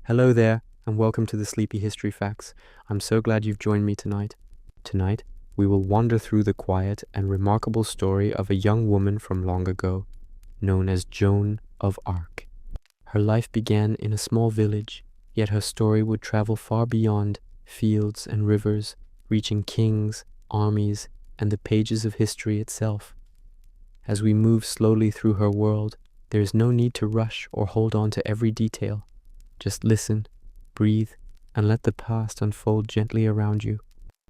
Hello there, and welcome to the Sleepy History Facts. I'm so glad you've joined me tonight. Tonight, we will wander through the quiet and remarkable story of a young woman from long ago, known as Joan of Arc. Her life began in a small village, yet her story would travel far beyond fields and rivers, reaching kings, armies, and the pages of history itself. As we move slowly through her world, there is no need to rush or hold on to every detail. Just listen, breathe, and let the past unfold gently around you.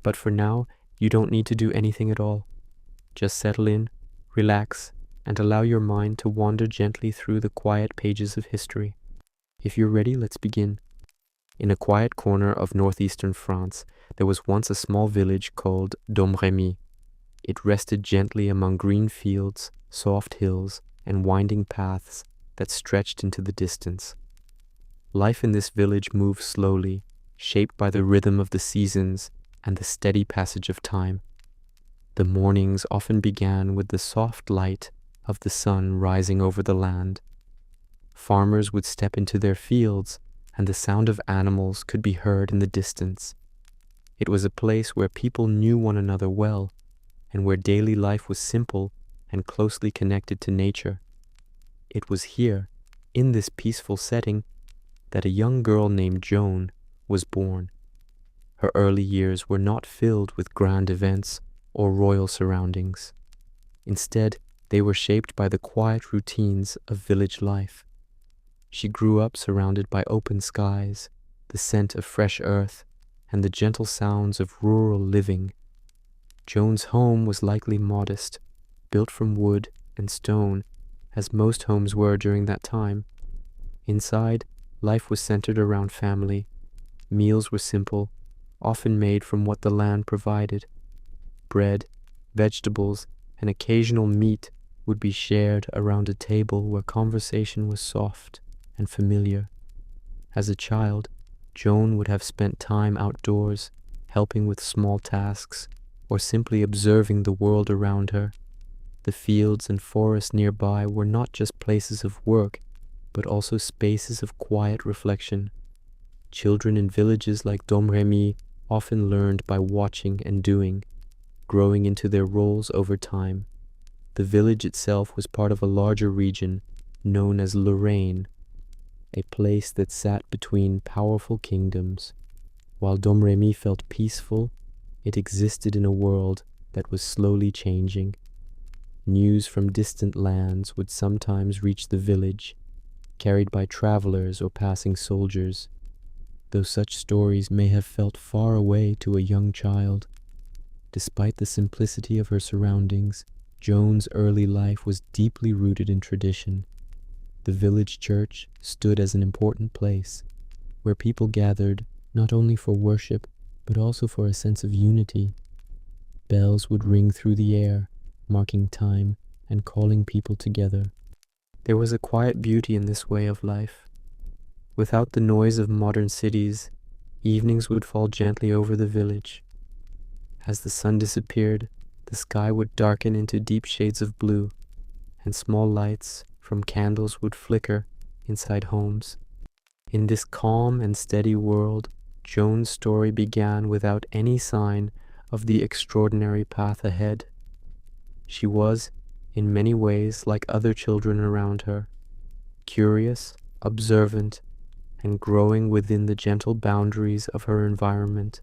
But for now, you don't need to do anything at all. Just settle in, relax, and allow your mind to wander gently through the quiet pages of history. If you're ready, let's begin. In a quiet corner of northeastern France, there was once a small village called Domremy. It rested gently among green fields, soft hills, and winding paths that stretched into the distance. Life in this village moved slowly, shaped by the rhythm of the seasons and the steady passage of time. The mornings often began with the soft light of the sun rising over the land. Farmers would step into their fields, and the sound of animals could be heard in the distance. It was a place where people knew one another well, and where daily life was simple and closely connected to nature. It was here, in this peaceful setting, that a young girl named Joan was born. Her early years were not filled with grand events or royal surroundings. Instead, they were shaped by the quiet routines of village life. She grew up surrounded by open skies, the scent of fresh earth, and the gentle sounds of rural living. Joan's home was likely modest, built from wood and stone, as most homes were during that time. Inside, life was centered around family. Meals were simple, often made from what the land provided. Bread, vegetables, and occasional meat would be shared around a table where conversation was soft and familiar. As a child, Joan would have spent time outdoors, helping with small tasks, or simply observing the world around her. The fields and forests nearby were not just places of work, but also spaces of quiet reflection. Children in villages like Domremy often learned by watching and doing, growing into their roles over time. The village itself was part of a larger region known as Lorraine, a place that sat between powerful kingdoms. While Domremy felt peaceful, it existed in a world that was slowly changing. News from distant lands would sometimes reach the village, carried by travelers or passing soldiers. Though such stories may have felt far away to a young child, despite the simplicity of her surroundings, Joan's early life was deeply rooted in tradition. The village church stood as an important place, where people gathered not only for worship, but also for a sense of unity. Bells would ring through the air, marking time and calling people together. There was a quiet beauty in this way of life. Without the noise of modern cities, evenings would fall gently over the village. As the sun disappeared, the sky would darken into deep shades of blue, and small lights from candles would flicker inside homes. In this calm and steady world, Joan's story began without any sign of the extraordinary path ahead. She was, in many ways, like other children around her, curious, observant, and growing within the gentle boundaries of her environment.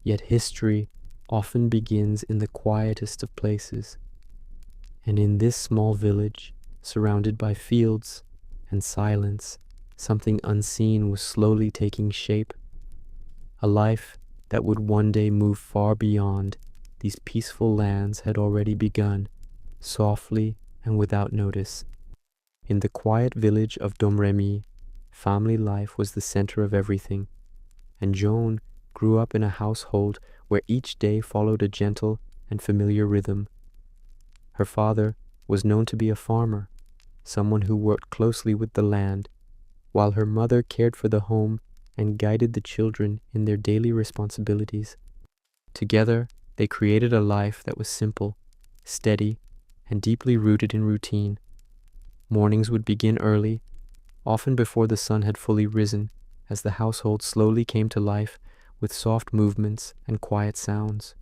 Yet history often begins in the quietest of places, and in this small village, surrounded by fields and silence, something unseen was slowly taking shape. A life that would one day move far beyond these peaceful lands had already begun, softly and without notice. In the quiet village of Domremy, family life was the center of everything, and Joan grew up in a household where each day followed a gentle and familiar rhythm. Her father was known to be a farmer, someone who worked closely with the land, while her mother cared for the home and guided the children in their daily responsibilities. Together, they created a life that was simple, steady, and deeply rooted in routine. Mornings would begin early, often before the sun had fully risen, as the household slowly came to life with soft movements and quiet sounds.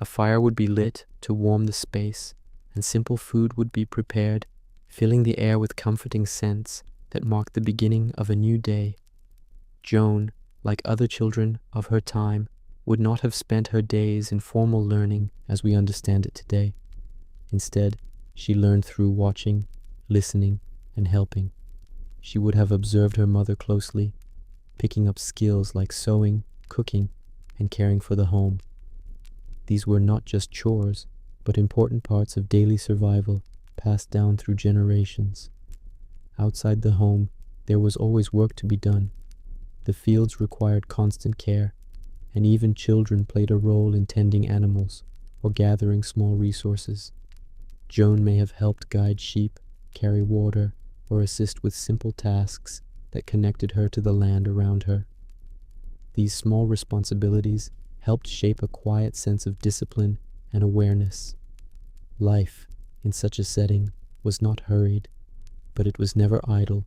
A fire would be lit to warm the space, and simple food would be prepared, filling the air with comforting scents that marked the beginning of a new day. Joan, like other children of her time, would not have spent her days in formal learning as we understand it today. Instead, she learned through watching, listening, and helping. She would have observed her mother closely, picking up skills like sewing, cooking, and caring for the home. These were not just chores, but important parts of daily survival passed down through generations. Outside the home, there was always work to be done. The fields required constant care, and even children played a role in tending animals or gathering small resources. Joan may have helped guide sheep, carry water, or assist with simple tasks that connected her to the land around her. These small responsibilities helped shape a quiet sense of discipline and awareness. Life, in such a setting, was not hurried, but it was never idle.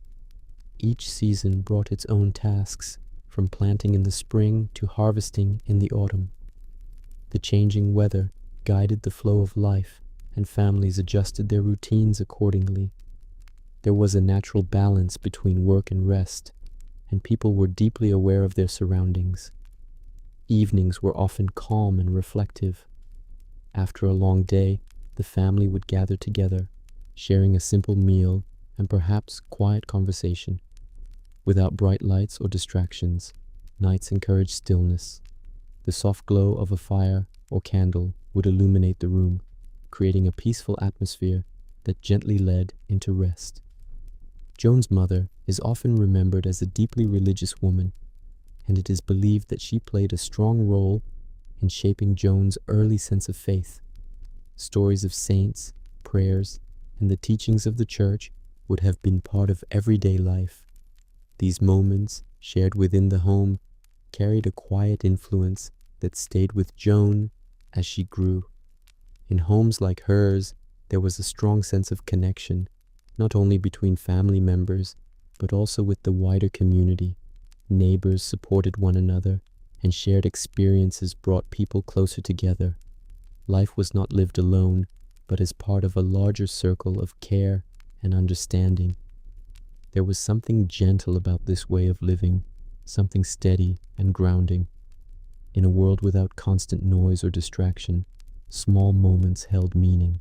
Each season brought its own tasks, from planting in the spring to harvesting in the autumn. The changing weather guided the flow of life, and families adjusted their routines accordingly. There was a natural balance between work and rest, and people were deeply aware of their surroundings. Evenings were often calm and reflective. After a long day, the family would gather together, sharing a simple meal and perhaps quiet conversation. Without bright lights or distractions, nights encouraged stillness. The soft glow of a fire or candle would illuminate the room, creating a peaceful atmosphere that gently led into rest. Joan's mother is often remembered as a deeply religious woman, and it is believed that she played a strong role in shaping Joan's early sense of faith. Stories of saints, prayers, and the teachings of the church would have been part of everyday life. These moments, shared within the home, carried a quiet influence that stayed with Joan as she grew. In homes like hers, there was a strong sense of connection, not only between family members, but also with the wider community. Neighbors supported one another, and shared experiences brought people closer together. Life was not lived alone, but as part of a larger circle of care and understanding. There was something gentle about this way of living, something steady and grounding. In a world without constant noise or distraction, small moments held meaning.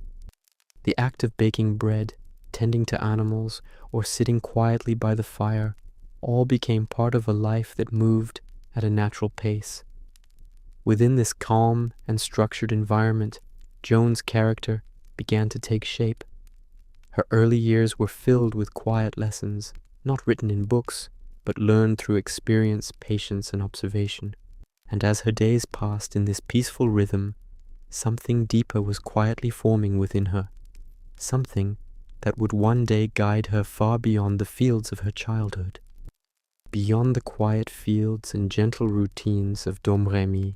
The act of baking bread, tending to animals, or sitting quietly by the fire all became part of a life that moved at a natural pace. Within this calm and structured environment, Joan's character began to take shape. Her early years were filled with quiet lessons, not written in books, but learned through experience, patience, and observation. And as her days passed in this peaceful rhythm, something deeper was quietly forming within her, something that would one day guide her far beyond the fields of her childhood. Beyond the quiet fields and gentle routines of Domremy,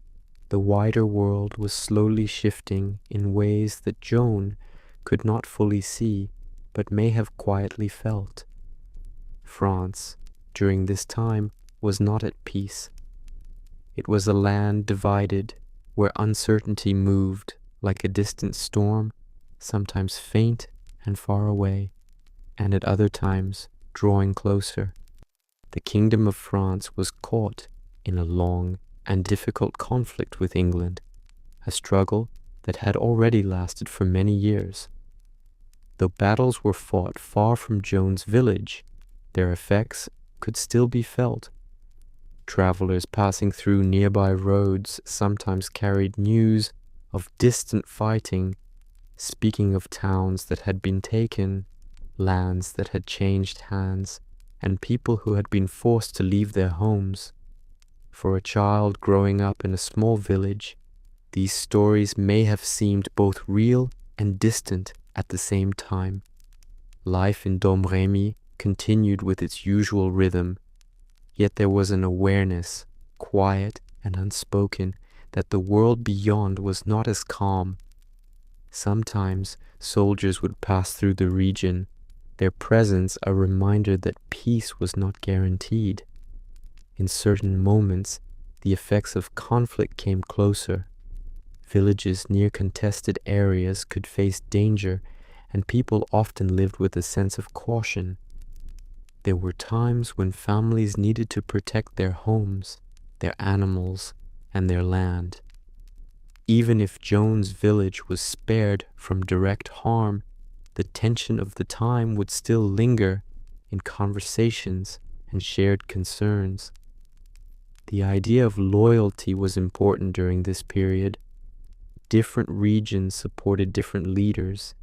the wider world was slowly shifting in ways that Joan could not fully see, but may have quietly felt. France, during this time, was not at peace. It was a land divided, where uncertainty moved like a distant storm, sometimes faint and far away, and at other times drawing closer. The Kingdom of France was caught in a long and difficult conflict with England, a struggle that had already lasted for many years. Though battles were fought far from Joan's village, their effects could still be felt. Travelers passing through nearby roads sometimes carried news of distant fighting, speaking of towns that had been taken, lands that had changed hands, and people who had been forced to leave their homes. For a child growing up in a small village, these stories may have seemed both real and distant at the same time. Life in Domremy continued with its usual rhythm, yet there was an awareness, quiet and unspoken, that the world beyond was not as calm. Sometimes soldiers would pass through the region, their presence a reminder that peace was not guaranteed. In certain moments, the effects of conflict came closer. Villages near contested areas could face danger, and people often lived with a sense of caution. There were times when families needed to protect their homes, their animals, and their land. Even if Joan's village was spared from direct harm, the tension of the time would still linger in conversations and shared concerns. The idea of loyalty was important during this period. Different regions supported different leaders,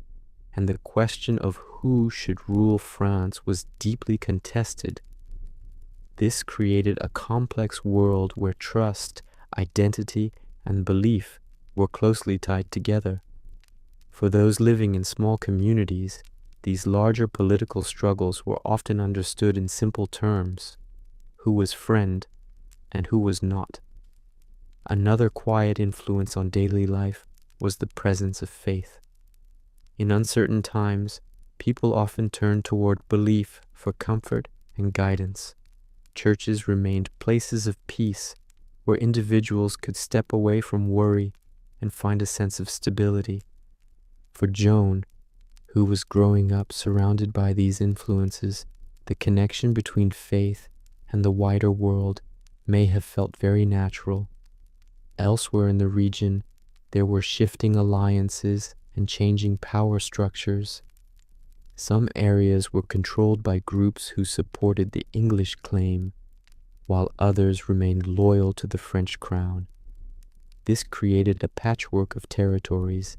and the question of who should rule France was deeply contested. This created a complex world where trust, identity, and belief were closely tied together. For those living in small communities, these larger political struggles were often understood in simple terms: who was friend and who was not. Another quiet influence on daily life was the presence of faith. In uncertain times, people often turned toward belief for comfort and guidance. Churches remained places of peace where individuals could step away from worry and find a sense of stability. For Joan, who was growing up surrounded by these influences, the connection between faith and the wider world may have felt very natural. Elsewhere in the region, there were shifting alliances and changing power structures. Some areas were controlled by groups who supported the English claim, while others remained loyal to the French crown. This created a patchwork of territories,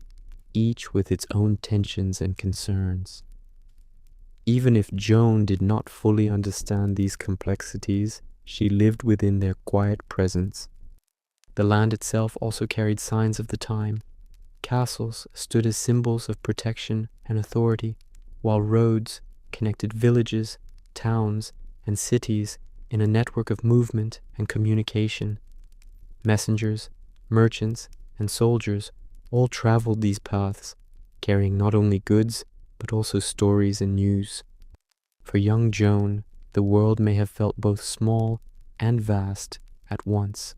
each with its own tensions and concerns. Even if Joan did not fully understand these complexities, she lived within their quiet presence. The land itself also carried signs of the time. Castles stood as symbols of protection and authority, while roads connected villages, towns, and cities in a network of movement and communication. Messengers, merchants, and soldiers all traveled these paths, carrying not only goods, but also stories and news. For young Joan, the world may have felt both small and vast at once.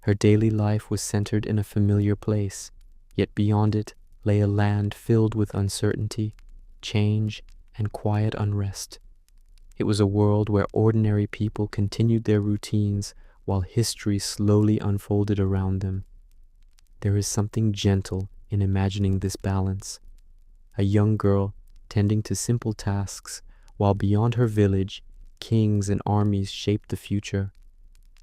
Her daily life was centered in a familiar place, yet beyond it lay a land filled with uncertainty, change, and quiet unrest. It was a world where ordinary people continued their routines while history slowly unfolded around them. There is something gentle in imagining this balance. A young girl tending to simple tasks, while beyond her village, kings and armies shaped the future.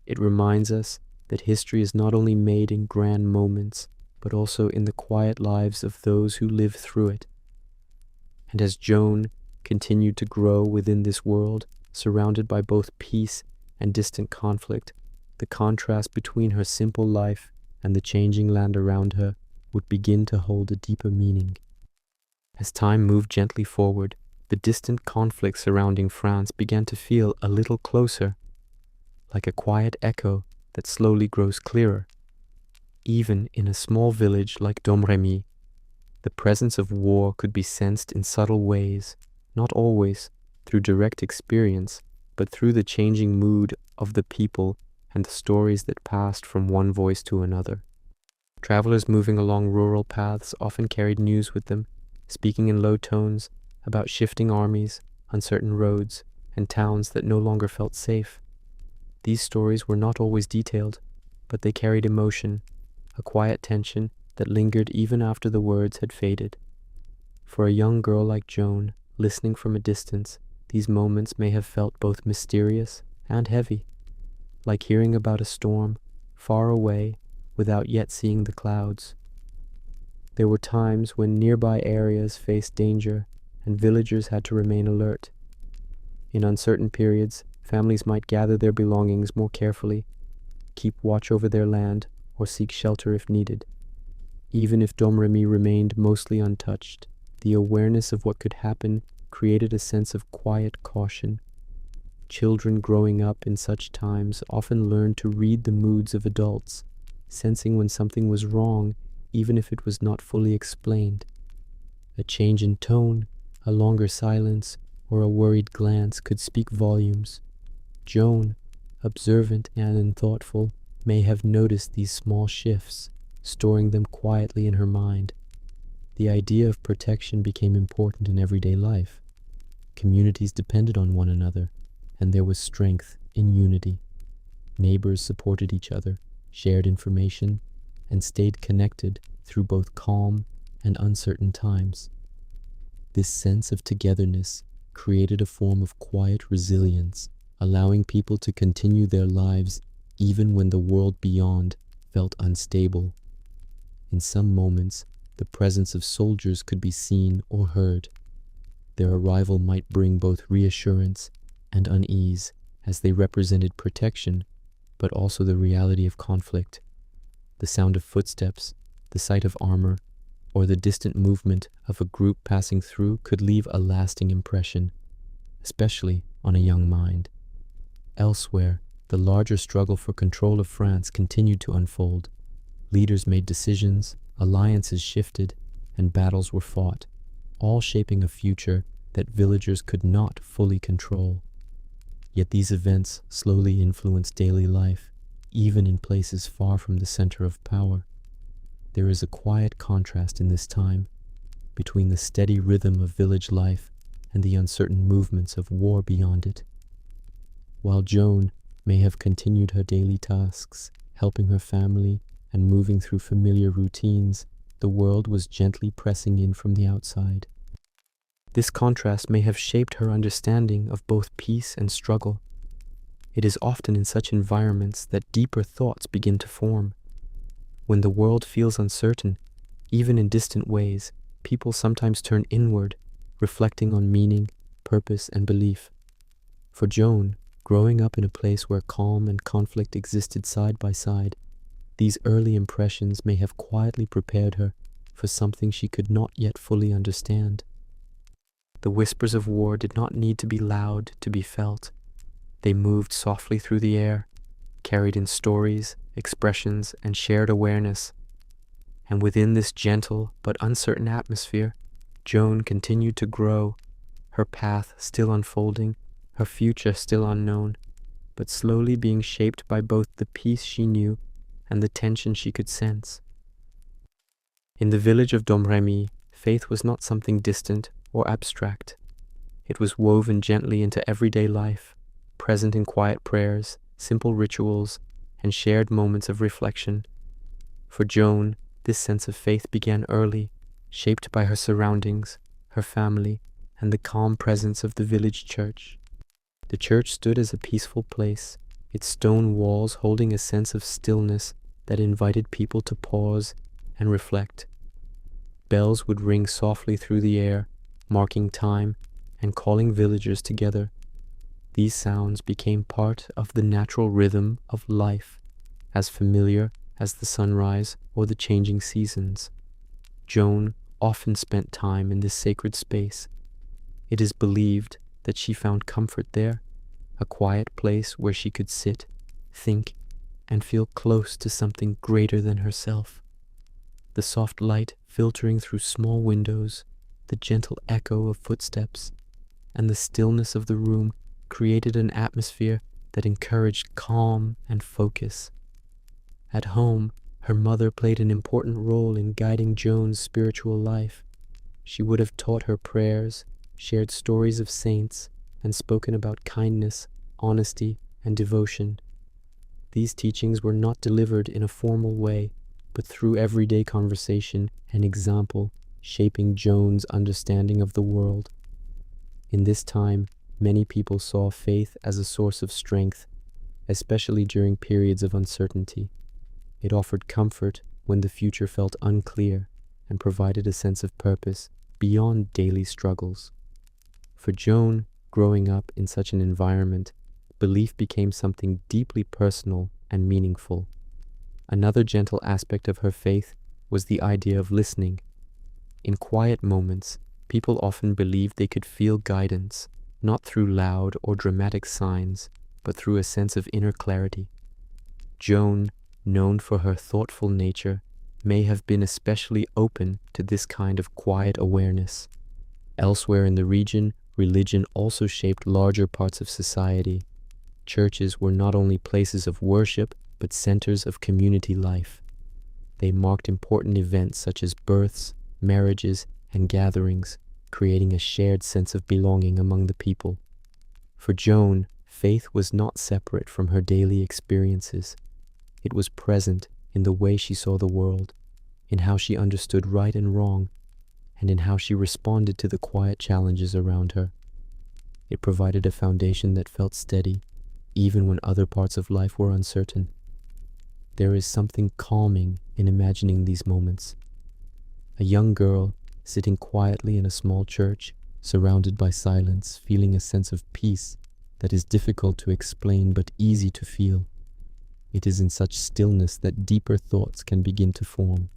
It reminds us that history is not only made in grand moments, but also in the quiet lives of those who live through it. And as Joan continued to grow within this world, surrounded by both peace and distant conflict, the contrast between her simple life and the changing land around her would begin to hold a deeper meaning. As time moved gently forward, the distant conflict surrounding France began to feel a little closer, like a quiet echo that slowly grows clearer. Even in a small village like Domremy, the presence of war could be sensed in subtle ways, not always through direct experience, but through the changing mood of the people and the stories that passed from one voice to another. Travelers moving along rural paths often carried news with them, speaking in low tones about shifting armies, uncertain roads, and towns that no longer felt safe. These stories were not always detailed, but they carried emotion, a quiet tension that lingered even after the words had faded. For a young girl like Joan, listening from a distance, these moments may have felt both mysterious and heavy, like hearing about a storm far away without yet seeing the clouds. There were times when nearby areas faced danger and villagers had to remain alert. In uncertain periods, families might gather their belongings more carefully, keep watch over their land, or seek shelter if needed. Even if Domremy remained mostly untouched, the awareness of what could happen created a sense of quiet caution. Children growing up in such times often learned to read the moods of adults, sensing when something was wrong, even if it was not fully explained. A change in tone, a longer silence, or a worried glance could speak volumes. Joan, observant and thoughtful, may have noticed these small shifts, storing them quietly in her mind. The idea of protection became important in everyday life. Communities depended on one another, and there was strength in unity. Neighbors supported each other, shared information, and stayed connected through both calm and uncertain times. This sense of togetherness created a form of quiet resilience, allowing people to continue their lives even when the world beyond felt unstable. In some moments, the presence of soldiers could be seen or heard. Their arrival might bring both reassurance and unease, as they represented protection, but also the reality of conflict. The sound of footsteps, the sight of armor, or the distant movement of a group passing through could leave a lasting impression, especially on a young mind. Elsewhere, the larger struggle for control of France continued to unfold. Leaders made decisions, alliances shifted, and battles were fought, all shaping a future that villagers could not fully control. Yet these events slowly influenced daily life, even in places far from the center of power. There is a quiet contrast in this time between the steady rhythm of village life and the uncertain movements of war beyond it. While Joan may have continued her daily tasks, helping her family and moving through familiar routines, the world was gently pressing in from the outside. This contrast may have shaped her understanding of both peace and struggle. It is often in such environments that deeper thoughts begin to form. When the world feels uncertain, even in distant ways, people sometimes turn inward, reflecting on meaning, purpose, and belief. For Joan, growing up in a place where calm and conflict existed side by side, these early impressions may have quietly prepared her for something she could not yet fully understand. The whispers of war did not need to be loud to be felt. They moved softly through the air, carried in stories, expressions, and shared awareness. And within this gentle but uncertain atmosphere, Joan continued to grow, her path still unfolding, her future still unknown, but slowly being shaped by both the peace she knew and the tension she could sense. In the village of Domremy, faith was not something distant or abstract. It was woven gently into everyday life, present in quiet prayers, simple rituals, and shared moments of reflection. For Joan, this sense of faith began early, shaped by her surroundings, her family, and the calm presence of the village church. The church stood as a peaceful place, its stone walls holding a sense of stillness that invited people to pause and reflect. Bells would ring softly through the air, marking time and calling villagers together. These sounds became part of the natural rhythm of life, as familiar as the sunrise or the changing seasons. Joan often spent time in this sacred space. It is believed that she found comfort there, a quiet place where she could sit, think, and feel close to something greater than herself. The soft light filtering through small windows, the gentle echo of footsteps, and the stillness of the room created an atmosphere that encouraged calm and focus. At home, her mother played an important role in guiding Joan's spiritual life. She would have taught her prayers, shared stories of saints, and spoken about kindness, honesty, and devotion. These teachings were not delivered in a formal way, but through everyday conversation and example, shaping Joan's understanding of the world. In this time, many people saw faith as a source of strength, especially during periods of uncertainty. It offered comfort when the future felt unclear and provided a sense of purpose beyond daily struggles. For Joan, growing up in such an environment, belief became something deeply personal and meaningful. Another gentle aspect of her faith was the idea of listening. In quiet moments, people often believed they could feel guidance, not through loud or dramatic signs, but through a sense of inner clarity. Joan, known for her thoughtful nature, may have been especially open to this kind of quiet awareness. Elsewhere in the region, religion also shaped larger parts of society. Churches were not only places of worship, but centers of community life. They marked important events such as births, marriages, and gatherings, creating a shared sense of belonging among the people. For Joan, faith was not separate from her daily experiences. It was present in the way she saw the world, in how she understood right and wrong, and in how she responded to the quiet challenges around her. It provided a foundation that felt steady, even when other parts of life were uncertain. There is something calming in imagining these moments. A young girl sitting quietly in a small church, surrounded by silence, feeling a sense of peace that is difficult to explain but easy to feel. It is in such stillness that deeper thoughts can begin to form.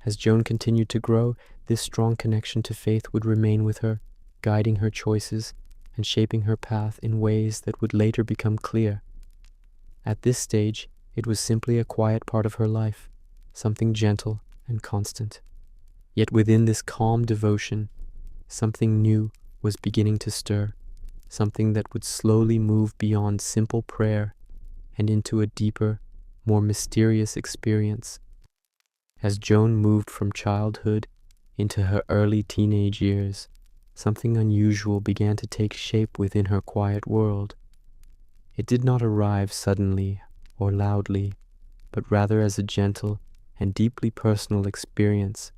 As Joan continued to grow, this strong connection to faith would remain with her, guiding her choices and shaping her path in ways that would later become clear. At this stage, it was simply a quiet part of her life, something gentle and constant. Yet within this calm devotion, something new was beginning to stir, something that would slowly move beyond simple prayer and into a deeper, more mysterious experience. As Joan moved from childhood into her early teenage years, something unusual began to take shape within her quiet world. It did not arrive suddenly or loudly, but rather as a gentle and deeply personal experience,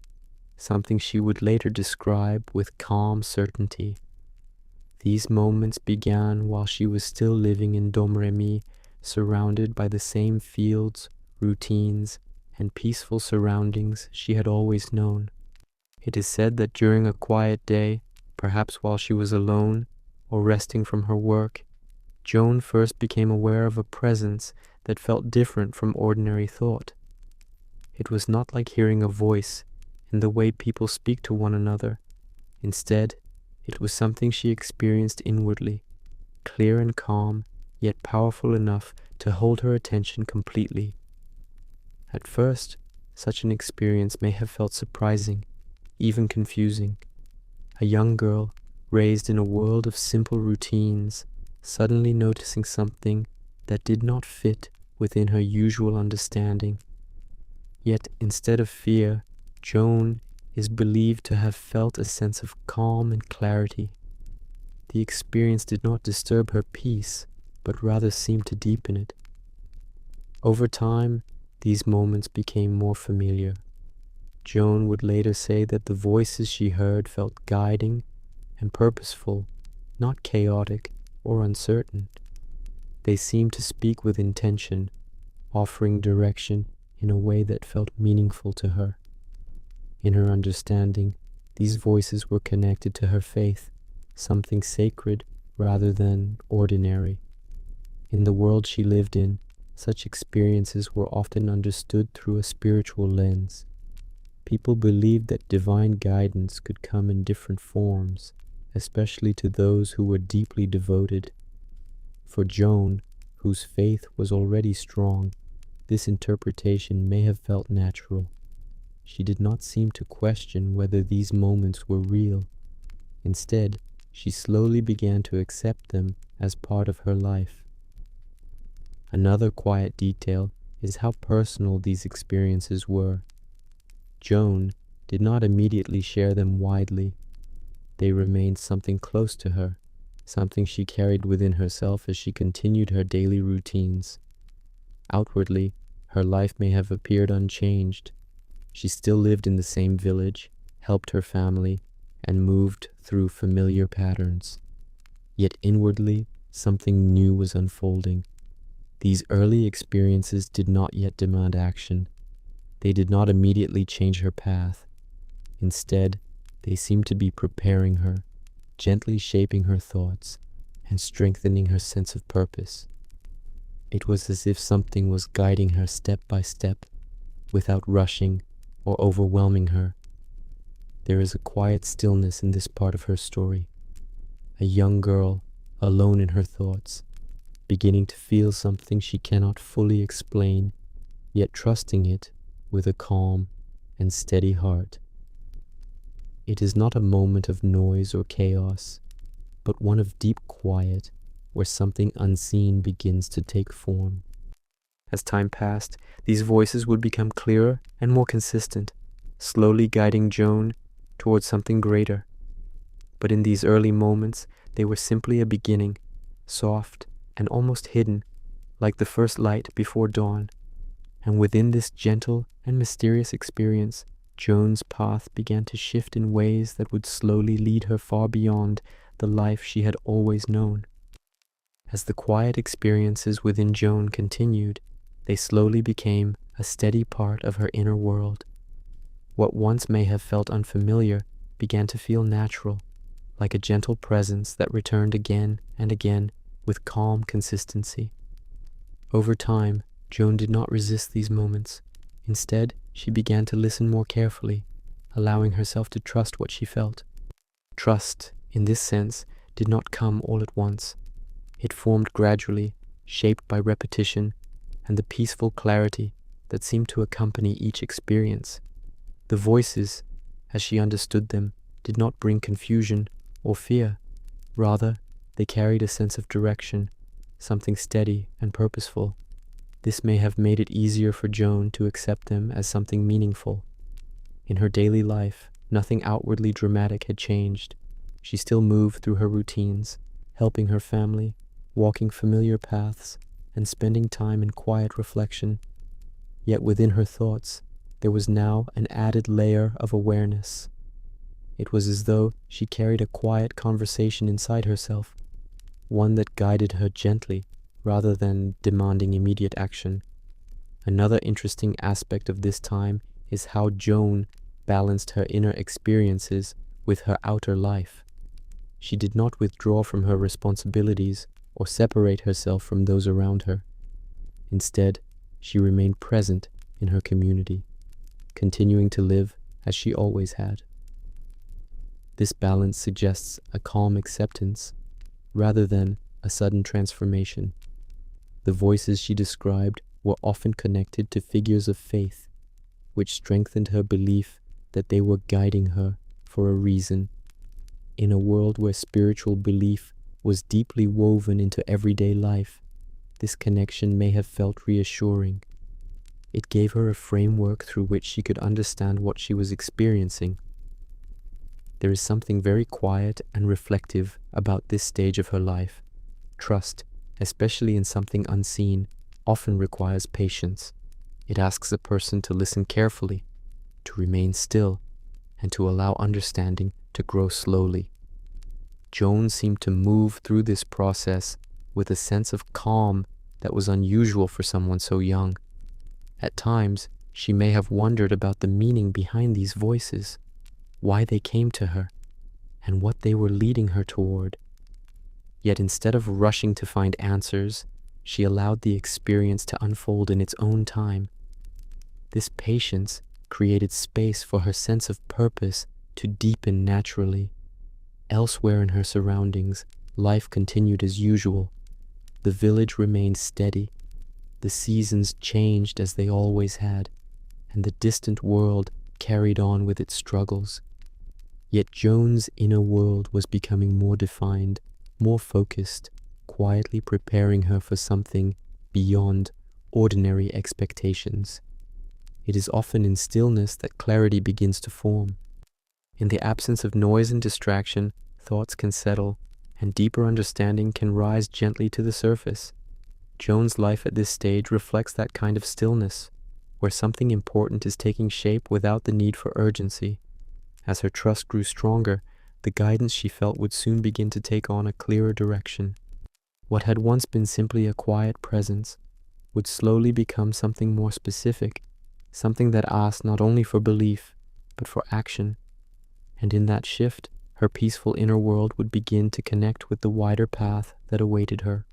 something she would later describe with calm certainty. These moments began while she was still living in Domremy, surrounded by the same fields, routines, and peaceful surroundings she had always known. It is said that during a quiet day, perhaps while she was alone or resting from her work, Joan first became aware of a presence that felt different from ordinary thought. It was not like hearing a voice in the way people speak to one another. Instead, it was something she experienced inwardly, clear and calm, yet powerful enough to hold her attention completely. At first, such an experience may have felt surprising, even confusing. A young girl, raised in a world of simple routines, suddenly noticing something that did not fit within her usual understanding. Yet instead of fear, Joan is believed to have felt a sense of calm and clarity. The experience did not disturb her peace, but rather seemed to deepen it. Over time, these moments became more familiar. Joan would later say that the voices she heard felt guiding and purposeful, not chaotic or uncertain. They seemed to speak with intention, offering direction in a way that felt meaningful to her. In her understanding, these voices were connected to her faith, something sacred rather than ordinary. In the world she lived in, such experiences were often understood through a spiritual lens. People believed that divine guidance could come in different forms, especially to those who were deeply devoted. For Joan, whose faith was already strong, this interpretation may have felt natural. She did not seem to question whether these moments were real. Instead, she slowly began to accept them as part of her life. Another quiet detail is how personal these experiences were. Joan did not immediately share them widely. They remained something close to her, something she carried within herself as she continued her daily routines. Outwardly, her life may have appeared unchanged. She still lived in the same village, helped her family, and moved through familiar patterns. Yet inwardly, something new was unfolding. These early experiences did not yet demand action. They did not immediately change her path. Instead, they seemed to be preparing her, gently shaping her thoughts, and strengthening her sense of purpose. It was as if something was guiding her step by step, without rushing or overwhelming her. There is a quiet stillness in this part of her story. A young girl, alone in her thoughts, beginning to feel something she cannot fully explain, yet trusting it with a calm and steady heart. It is not a moment of noise or chaos, but one of deep quiet, where something unseen begins to take form. As time passed, these voices would become clearer and more consistent, slowly guiding Joan towards something greater. But in these early moments, they were simply a beginning, soft and almost hidden, like the first light before dawn. And within this gentle and mysterious experience, Joan's path began to shift in ways that would slowly lead her far beyond the life she had always known. As the quiet experiences within Joan continued, they slowly became a steady part of her inner world. What once may have felt unfamiliar began to feel natural, like a gentle presence that returned again and again with calm consistency. Over time, Joan did not resist these moments. Instead, she began to listen more carefully, allowing herself to trust what she felt. Trust, in this sense, did not come all at once. It formed gradually, shaped by repetition and the peaceful clarity that seemed to accompany each experience. The voices, as she understood them, did not bring confusion or fear. Rather, they carried a sense of direction, something steady and purposeful. This may have made it easier for Joan to accept them as something meaningful. In her daily life, nothing outwardly dramatic had changed. She still moved through her routines, helping her family, walking familiar paths, and spending time in quiet reflection. Yet within her thoughts, there was now an added layer of awareness. It was as though she carried a quiet conversation inside herself, one that guided her gently rather than demanding immediate action. Another interesting aspect of this time is how Joan balanced her inner experiences with her outer life. She did not withdraw from her responsibilities or separate herself from those around her. Instead, she remained present in her community, continuing to live as she always had. This balance suggests a calm acceptance rather than a sudden transformation. The voices she described were often connected to figures of faith, which strengthened her belief that they were guiding her for a reason. In a world where spiritual belief was deeply woven into everyday life, this connection may have felt reassuring. It gave her a framework through which she could understand what she was experiencing. There is something very quiet and reflective about this stage of her life. Trust, especially in something unseen, often requires patience. It asks a person to listen carefully, to remain still, and to allow understanding to grow slowly. Joan seemed to move through this process with a sense of calm that was unusual for someone so young. At times, she may have wondered about the meaning behind these voices, why they came to her, and what they were leading her toward. Yet instead of rushing to find answers, she allowed the experience to unfold in its own time. This patience created space for her sense of purpose to deepen naturally. Elsewhere in her surroundings, life continued as usual. The village remained steady. The seasons changed as they always had, and the distant world carried on with its struggles. Yet Joan's inner world was becoming more defined, more focused, quietly preparing her for something beyond ordinary expectations. It is often in stillness that clarity begins to form. In the absence of noise and distraction, thoughts can settle, and deeper understanding can rise gently to the surface. Joan's life at this stage reflects that kind of stillness, where something important is taking shape without the need for urgency. As her trust grew stronger, the guidance she felt would soon begin to take on a clearer direction. What had once been simply a quiet presence would slowly become something more specific, something that asked not only for belief, but for action. And in that shift, her peaceful inner world would begin to connect with the wider path that awaited her.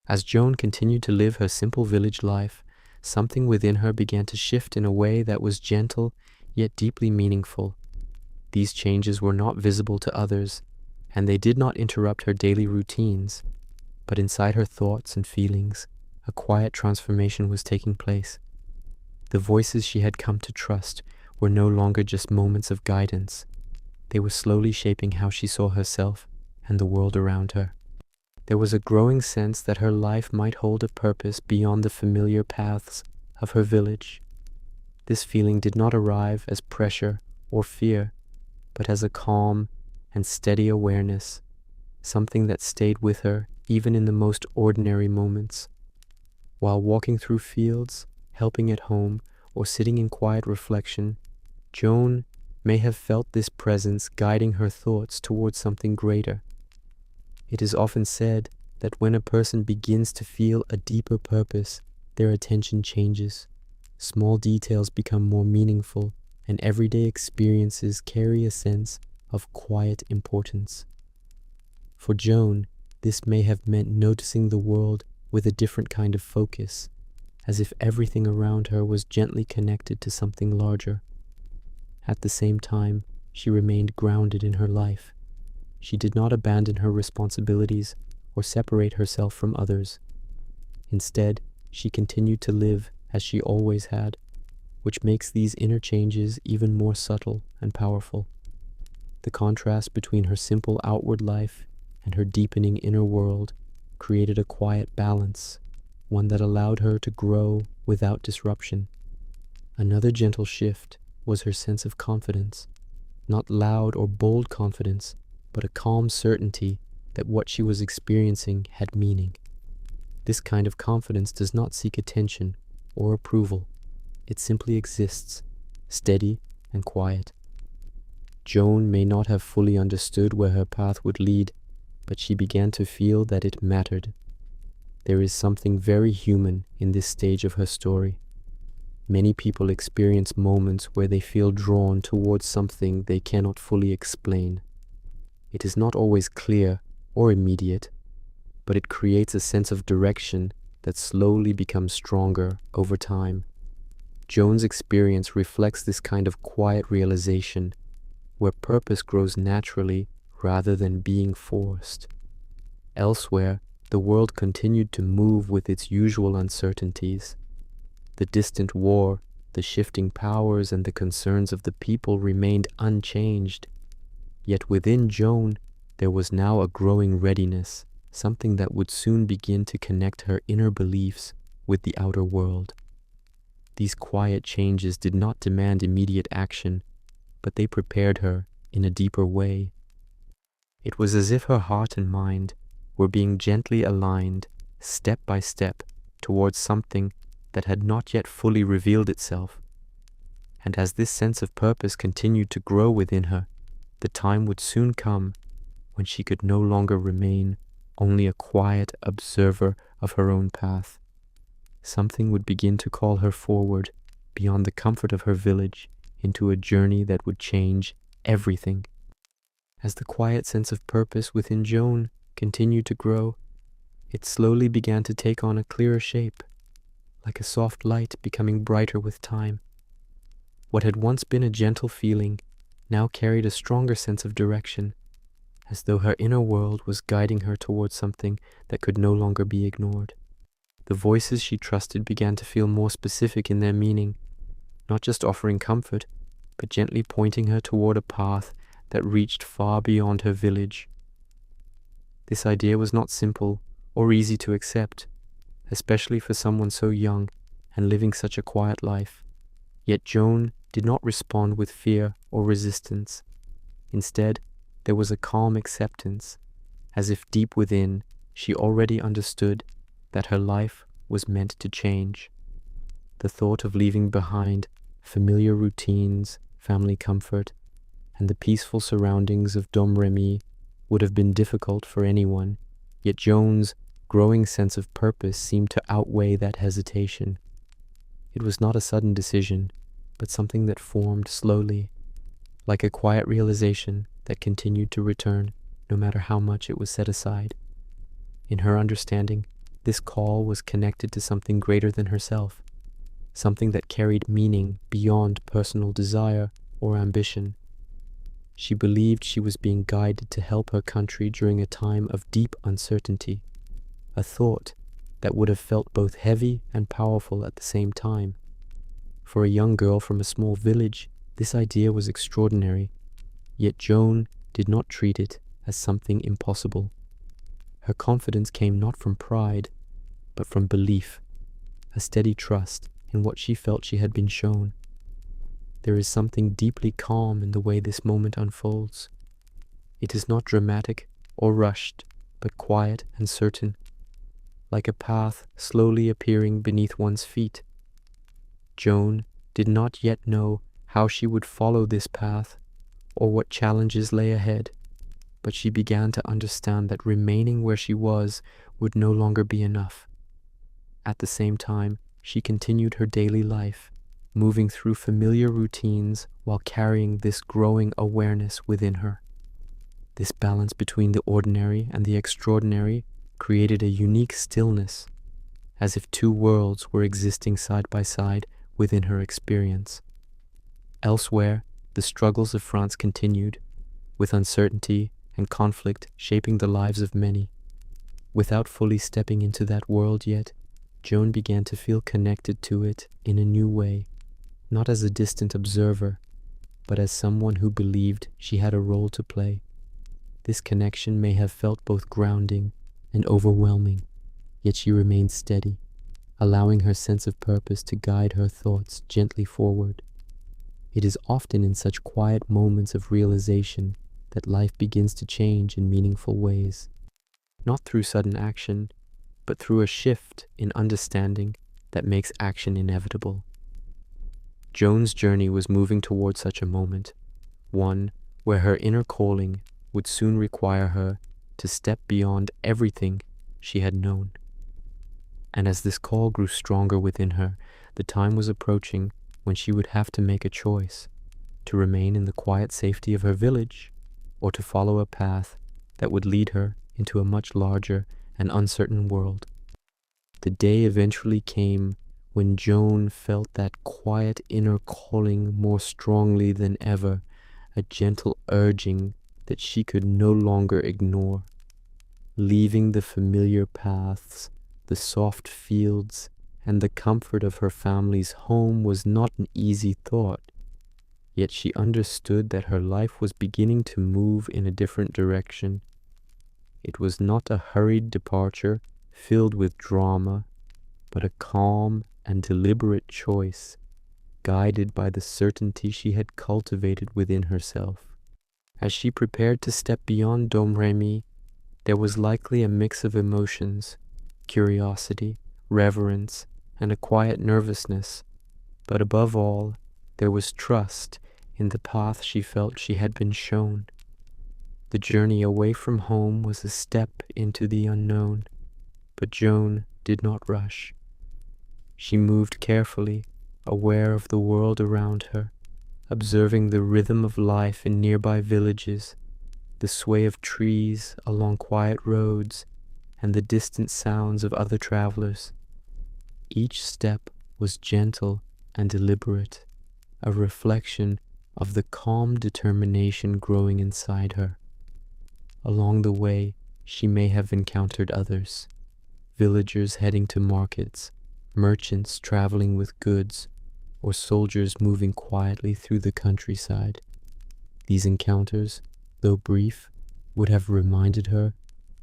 As Joan continued to live her simple village life, something within her began to shift in a way that was gentle yet deeply meaningful. These changes were not visible to others, and they did not interrupt her daily routines, but inside her thoughts and feelings, a quiet transformation was taking place. The voices she had come to trust were no longer just moments of guidance. They were slowly shaping how she saw herself and the world around her. There was a growing sense that her life might hold a purpose beyond the familiar paths of her village. This feeling did not arrive as pressure or fear, but as a calm and steady awareness, something that stayed with her even in the most ordinary moments. While walking through fields, helping at home, or sitting in quiet reflection, Joan may have felt this presence guiding her thoughts towards something greater. It is often said that when a person begins to feel a deeper purpose, their attention changes. Small details become more meaningful, and everyday experiences carry a sense of quiet importance. For Joan, this may have meant noticing the world with a different kind of focus, as if everything around her was gently connected to something larger. At the same time, she remained grounded in her life. She did not abandon her responsibilities or separate herself from others. Instead, she continued to live as she always had, which makes these inner changes even more subtle and powerful. The contrast between her simple outward life and her deepening inner world created a quiet balance, one that allowed her to grow without disruption. Another gentle shift was her sense of confidence, not loud or bold confidence, but a calm certainty that what she was experiencing had meaning. This kind of confidence does not seek attention or approval. It simply exists, steady and quiet. Joan may not have fully understood where her path would lead, but she began to feel that it mattered. There is something very human in this stage of her story. Many people experience moments where they feel drawn towards something they cannot fully explain. It is not always clear or immediate, but it creates a sense of direction that slowly becomes stronger over time. Joan's experience reflects this kind of quiet realization, where purpose grows naturally rather than being forced. Elsewhere, the world continued to move with its usual uncertainties. The distant war, the shifting powers, and the concerns of the people remained unchanged. Yet within Joan, there was now a growing readiness, something that would soon begin to connect her inner beliefs with the outer world. These quiet changes did not demand immediate action, but they prepared her in a deeper way. It was as if her heart and mind were being gently aligned, step by step, towards something that had not yet fully revealed itself. And as this sense of purpose continued to grow within her, the time would soon come when she could no longer remain only a quiet observer of her own path. Something would begin to call her forward beyond the comfort of her village into a journey that would change everything. As the quiet sense of purpose within Joan continued to grow, it slowly began to take on a clearer shape, like a soft light becoming brighter with time. What had once been a gentle feeling now carried a stronger sense of direction, as though her inner world was guiding her towards something that could no longer be ignored. The voices she trusted began to feel more specific in their meaning, not just offering comfort, but gently pointing her toward a path that reached far beyond her village. This idea was not simple or easy to accept, especially for someone so young and living such a quiet life. Yet Joan did not respond with fear or resistance. Instead, there was a calm acceptance, as if deep within she already understood that her life was meant to change. The thought of leaving behind familiar routines, family comfort, and the peaceful surroundings of Domremy would have been difficult for anyone, yet Joan's growing sense of purpose seemed to outweigh that hesitation. It was not a sudden decision, but something that formed slowly, like a quiet realization that continued to return no matter how much it was set aside. In her understanding, this call was connected to something greater than herself, something that carried meaning beyond personal desire or ambition. She believed she was being guided to help her country during a time of deep uncertainty, a thought that would have felt both heavy and powerful at the same time. For a young girl from a small village, this idea was extraordinary, yet Joan did not treat it as something impossible. Her confidence came not from pride, but from belief, a steady trust in what she felt she had been shown. There is something deeply calm in the way this moment unfolds. It is not dramatic or rushed, but quiet and certain, like a path slowly appearing beneath one's feet. Joan did not yet know how she would follow this path or what challenges lay ahead, but she began to understand that remaining where she was would no longer be enough. At the same time, she continued her daily life, moving through familiar routines while carrying this growing awareness within her. This balance between the ordinary and the extraordinary created a unique stillness, as if two worlds were existing side by side within her experience. Elsewhere, the struggles of France continued, with uncertainty and conflict shaping the lives of many. Without fully stepping into that world yet, Joan began to feel connected to it in a new way, not as a distant observer, but as someone who believed she had a role to play. This connection may have felt both grounding and overwhelming, yet she remained steady, allowing her sense of purpose to guide her thoughts gently forward. It is often in such quiet moments of realization that life begins to change in meaningful ways, not through sudden action, but through a shift in understanding that makes action inevitable. Joan's journey was moving toward such a moment, one where her inner calling would soon require her to step beyond everything she had known. And as this call grew stronger within her, the time was approaching when she would have to make a choice, to remain in the quiet safety of her village, or to follow a path that would lead her into a much larger and uncertain world. The day eventually came when Joan felt that quiet inner calling more strongly than ever, a gentle urging that she could no longer ignore. Leaving the familiar paths, the soft fields, and the comfort of her family's home was not an easy thought, yet she understood that her life was beginning to move in a different direction. It was not a hurried departure filled with drama, but a calm and deliberate choice, guided by the certainty she had cultivated within herself. As she prepared to step beyond Domremy, there was likely a mix of emotions, curiosity, reverence, and a quiet nervousness, but above all, there was trust in the path she felt she had been shown. The journey away from home was a step into the unknown, but Joan did not rush. She moved carefully, aware of the world around her, observing the rhythm of life in nearby villages, the sway of trees along quiet roads, and the distant sounds of other travelers. Each step was gentle and deliberate, a reflection of the calm determination growing inside her. Along the way, she may have encountered others, villagers heading to markets, merchants traveling with goods, or soldiers moving quietly through the countryside. These encounters, though brief, would have reminded her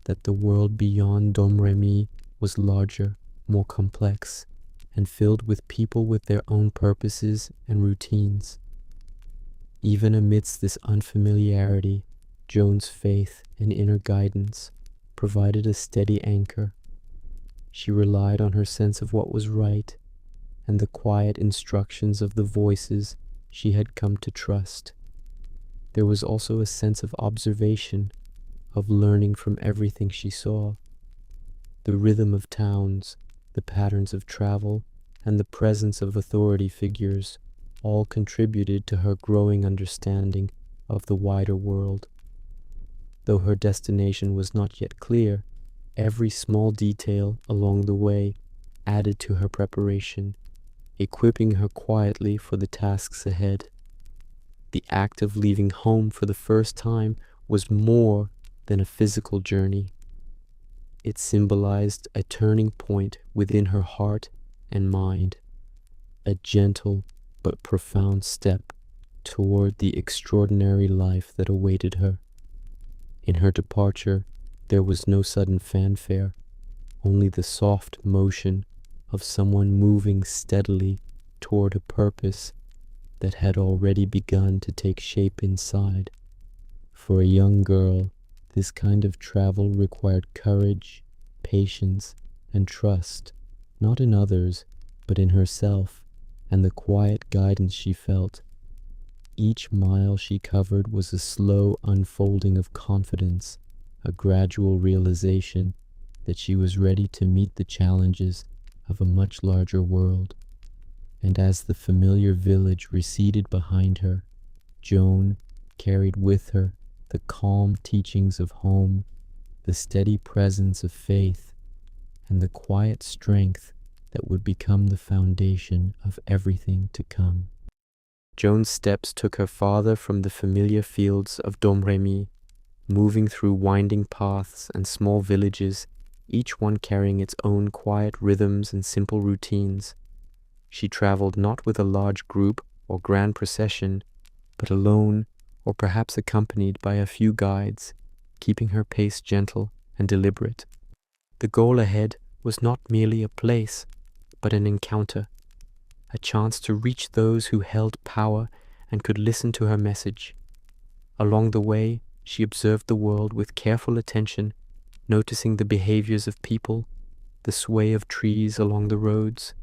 that the world beyond Domremy was larger, more complex, and filled with people with their own purposes and routines. Even amidst this unfamiliarity, Joan's faith and inner guidance provided a steady anchor. She relied on her sense of what was right and the quiet instructions of the voices she had come to trust. There was also a sense of observation, of learning from everything she saw. The rhythm of towns, the patterns of travel, and the presence of authority figures all contributed to her growing understanding of the wider world. Though her destination was not yet clear, every small detail along the way added to her preparation, equipping her quietly for the tasks ahead. The act of leaving home for the first time was more than a physical journey. It symbolized a turning point within her heart and mind, a gentle but profound step toward the extraordinary life that awaited her. In her departure, There was no sudden fanfare, only the soft motion of someone moving steadily toward a purpose that had already begun to take shape inside. For a young girl, this kind of travel required courage, patience, and trust, not in others, but in herself and the quiet guidance she felt. Each mile she covered was a slow unfolding of confidence, a gradual realization that she was ready to meet the challenges of a much larger world. And as the familiar village receded behind her, Joan carried with her the calm teachings of home, the steady presence of faith, and the quiet strength that would become the foundation of everything to come. Joan's steps took her farther from the familiar fields of Domremy, moving through winding paths and small villages, each one carrying its own quiet rhythms and simple routines. She traveled not with a large group or grand procession, but alone or perhaps accompanied by a few guides, keeping her pace gentle and deliberate. The goal ahead was not merely a place, but an encounter, a chance to reach those who held power and could listen to her message. Along the way, she observed the world with careful attention, noticing the behaviors of people, the sway of trees along the roads,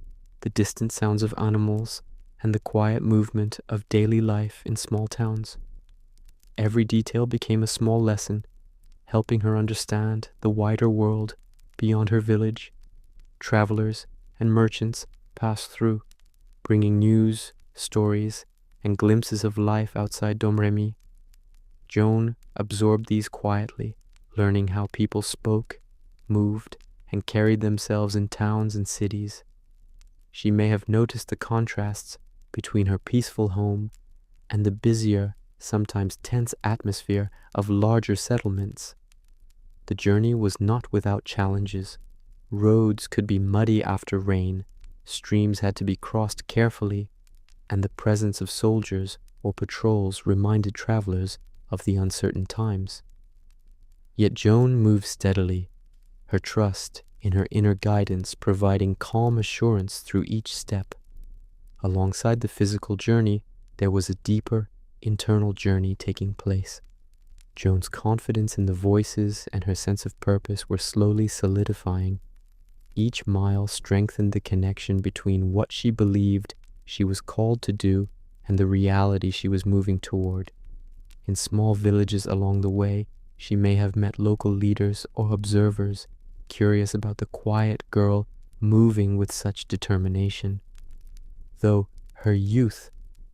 the distant sounds of animals, and the quiet movement of daily life in small towns. Every detail became a small lesson, helping her understand the wider world beyond her village. Travelers and merchants passed through, bringing news, stories, and glimpses of life outside Domremy. Joan absorbed these quietly, learning how people spoke, moved, and carried themselves in towns and cities. She may have noticed the contrasts between her peaceful home and the busier, sometimes tense atmosphere of larger settlements. The journey was not without challenges. Roads could be muddy after rain, streams had to be crossed carefully, and the presence of soldiers or patrols reminded travelers of the uncertain times. Yet Joan moved steadily, her trust in her inner guidance providing calm assurance through each step. Alongside the physical journey, there was a deeper, internal journey taking place. Joan's confidence in the voices and her sense of purpose were slowly solidifying. Each mile strengthened the connection between what she believed she was called to do and the reality she was moving toward. In small villages along the way, she may have met local leaders or observers, curious about the quiet girl moving with such determination. Though her youth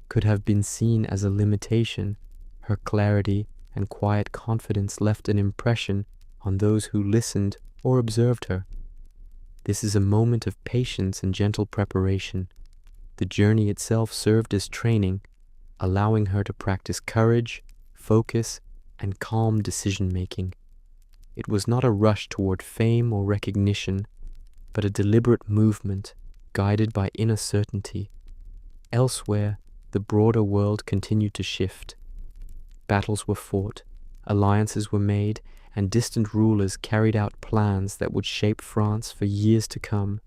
could have been seen as a limitation, her clarity and quiet confidence left an impression on those who listened or observed her. This is a moment of patience and gentle preparation. The journey itself served as training, allowing her to practice courage, focus, and calm decision-making. It was not a rush toward fame or recognition, but a deliberate movement guided by inner certainty. Elsewhere, the broader world continued to shift. Battles were fought, alliances were made, and distant rulers carried out plans that would shape France for years to come.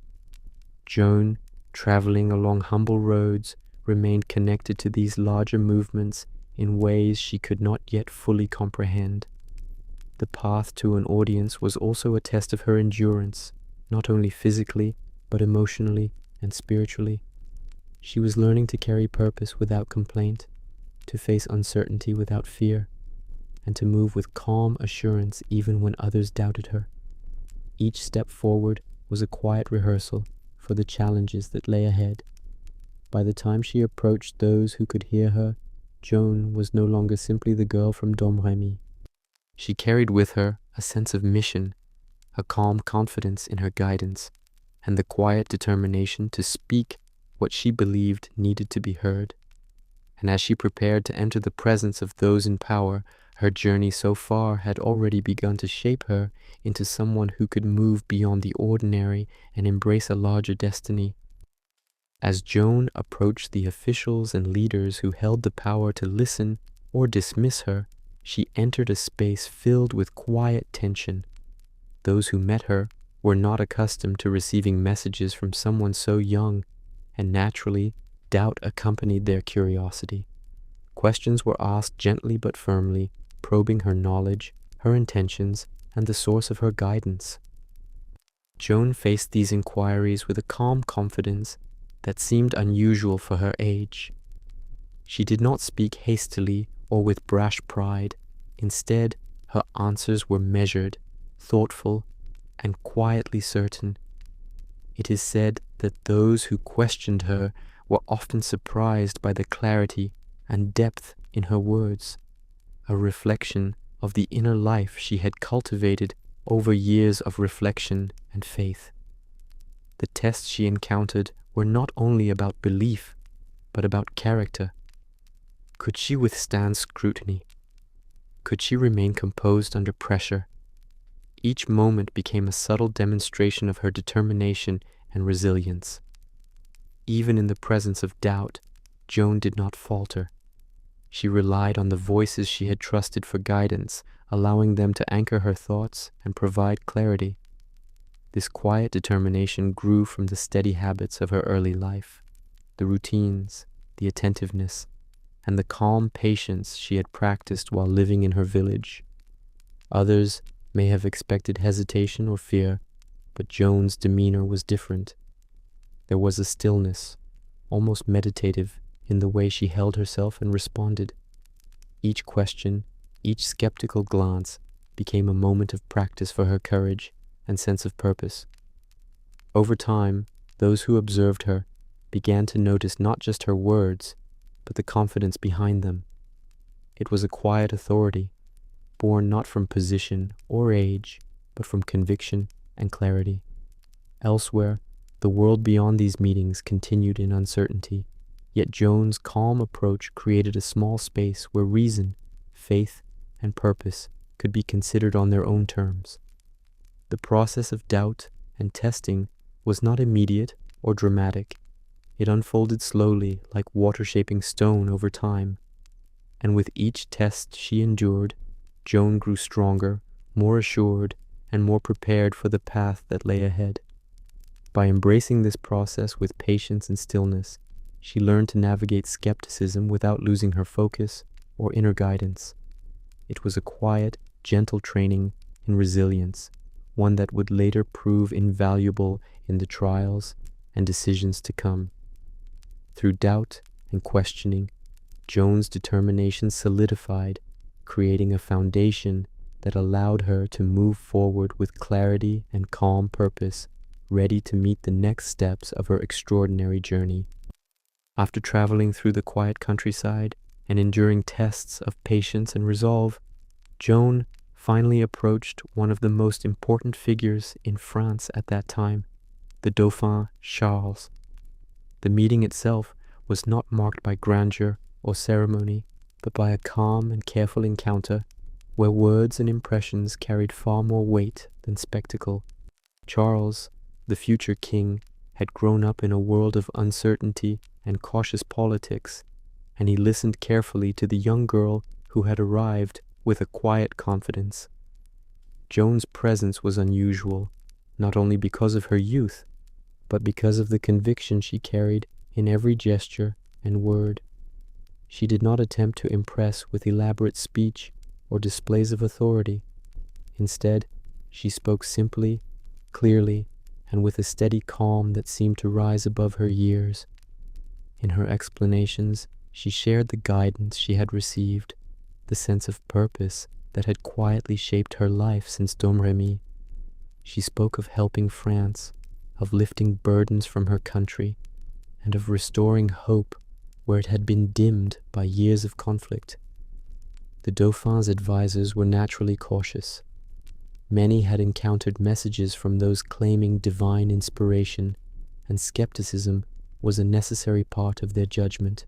Joan, traveling along humble roads, remained connected to these larger movements in ways she could not yet fully comprehend. The path to an audience was also a test of her endurance, not only physically, but emotionally and spiritually. She was learning to carry purpose without complaint, to face uncertainty without fear, and to move with calm assurance even when others doubted her. Each step forward was a quiet rehearsal for the challenges that lay ahead. By the time she approached those who could hear her, Joan was no longer simply the girl from Domremy. She carried with her a sense of mission, a calm confidence in her guidance, and the quiet determination to speak what she believed needed to be heard. And as she prepared to enter the presence of those in power, her journey so far had already begun to shape her into someone who could move beyond the ordinary and embrace a larger destiny. As Joan approached the officials and leaders who held the power to listen or dismiss her, she entered a space filled with quiet tension. Those who met her were not accustomed to receiving messages from someone so young, and naturally, doubt accompanied their curiosity. Questions were asked gently but firmly, probing her knowledge, her intentions, and the source of her guidance. Joan faced these inquiries with a calm confidence that seemed unusual for her age. She did not speak hastily or with brash pride. Instead, her answers were measured, thoughtful, and quietly certain. It is said that those who questioned her were often surprised by the clarity and depth in her words, a reflection of the inner life she had cultivated over years of reflection and faith. The tests she encountered were not only about belief, but about character. Could she withstand scrutiny? Could she remain composed under pressure? Each moment became a subtle demonstration of her determination and resilience. Even in the presence of doubt, Joan did not falter. She relied on the voices she had trusted for guidance, allowing them to anchor her thoughts and provide clarity. This quiet determination grew from the steady habits of her early life, the routines, the attentiveness, and the calm patience she had practiced while living in her village. Others may have expected hesitation or fear, but Joan's demeanor was different. There was a stillness, almost meditative, in the way she held herself and responded. Each question, each skeptical glance became a moment of practice for her courage and sense of purpose. Over time, those who observed her began to notice not just her words, but the confidence behind them. It was a quiet authority, born not from position or age, but from conviction and clarity. Elsewhere, the world beyond these meetings continued in uncertainty, yet Joan's calm approach created a small space where reason, faith, and purpose could be considered on their own terms. The process of doubt and testing was not immediate or dramatic. It unfolded slowly, like water shaping stone over time. And with each test she endured, Joan grew stronger, more assured, and more prepared for the path that lay ahead. By embracing this process with patience and stillness, she learned to navigate skepticism without losing her focus or inner guidance. It was a quiet, gentle training in resilience, one that would later prove invaluable in the trials and decisions to come. Through doubt and questioning, Joan's determination solidified, creating a foundation that allowed her to move forward with clarity and calm purpose, ready to meet the next steps of her extraordinary journey. After traveling through the quiet countryside and enduring tests of patience and resolve, Joan finally approached one of the most important figures in France at that time, the Dauphin Charles. The meeting itself was not marked by grandeur or ceremony, but by a calm and careful encounter where words and impressions carried far more weight than spectacle. Charles, the future king, had grown up in a world of uncertainty and cautious politics, and he listened carefully to the young girl who had arrived with a quiet confidence. Joan's presence was unusual, not only because of her youth, but because of the conviction she carried in every gesture and word. She did not attempt to impress with elaborate speech or displays of authority. Instead, she spoke simply, clearly, and with a steady calm that seemed to rise above her years. In her explanations, she shared the guidance she had received, the sense of purpose that had quietly shaped her life since Domremy. She spoke of helping France, of lifting burdens from her country, and of restoring hope where it had been dimmed by years of conflict. The Dauphin's advisors were naturally cautious. Many had encountered messages from those claiming divine inspiration, and skepticism was a necessary part of their judgment.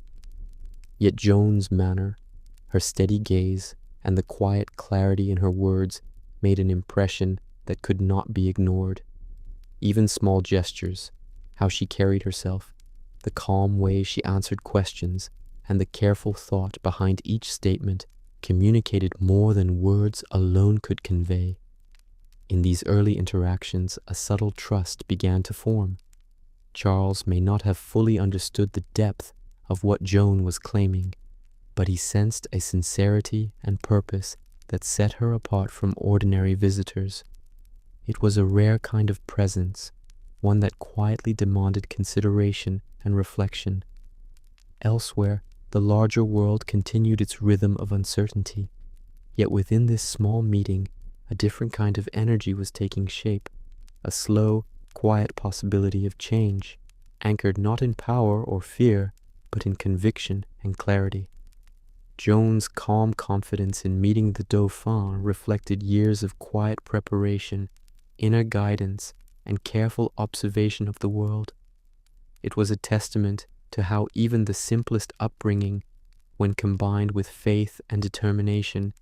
Yet Joan's manner, her steady gaze, and the quiet clarity in her words made an impression that could not be ignored. Even small gestures, how she carried herself, the calm way she answered questions, and the careful thought behind each statement communicated more than words alone could convey. In these early interactions, a subtle trust began to form. Charles may not have fully understood the depth of what Joan was claiming, but he sensed a sincerity and purpose that set her apart from ordinary visitors. It was a rare kind of presence, one that quietly demanded consideration and reflection. Elsewhere, the larger world continued its rhythm of uncertainty, yet within this small meeting, a different kind of energy was taking shape, a slow, quiet possibility of change, anchored not in power or fear, but in conviction and clarity. Joan's calm confidence in meeting the Dauphin reflected years of quiet preparation, inner guidance, and careful observation of the world. It was a testament to how even the simplest upbringing, when combined with faith and determination,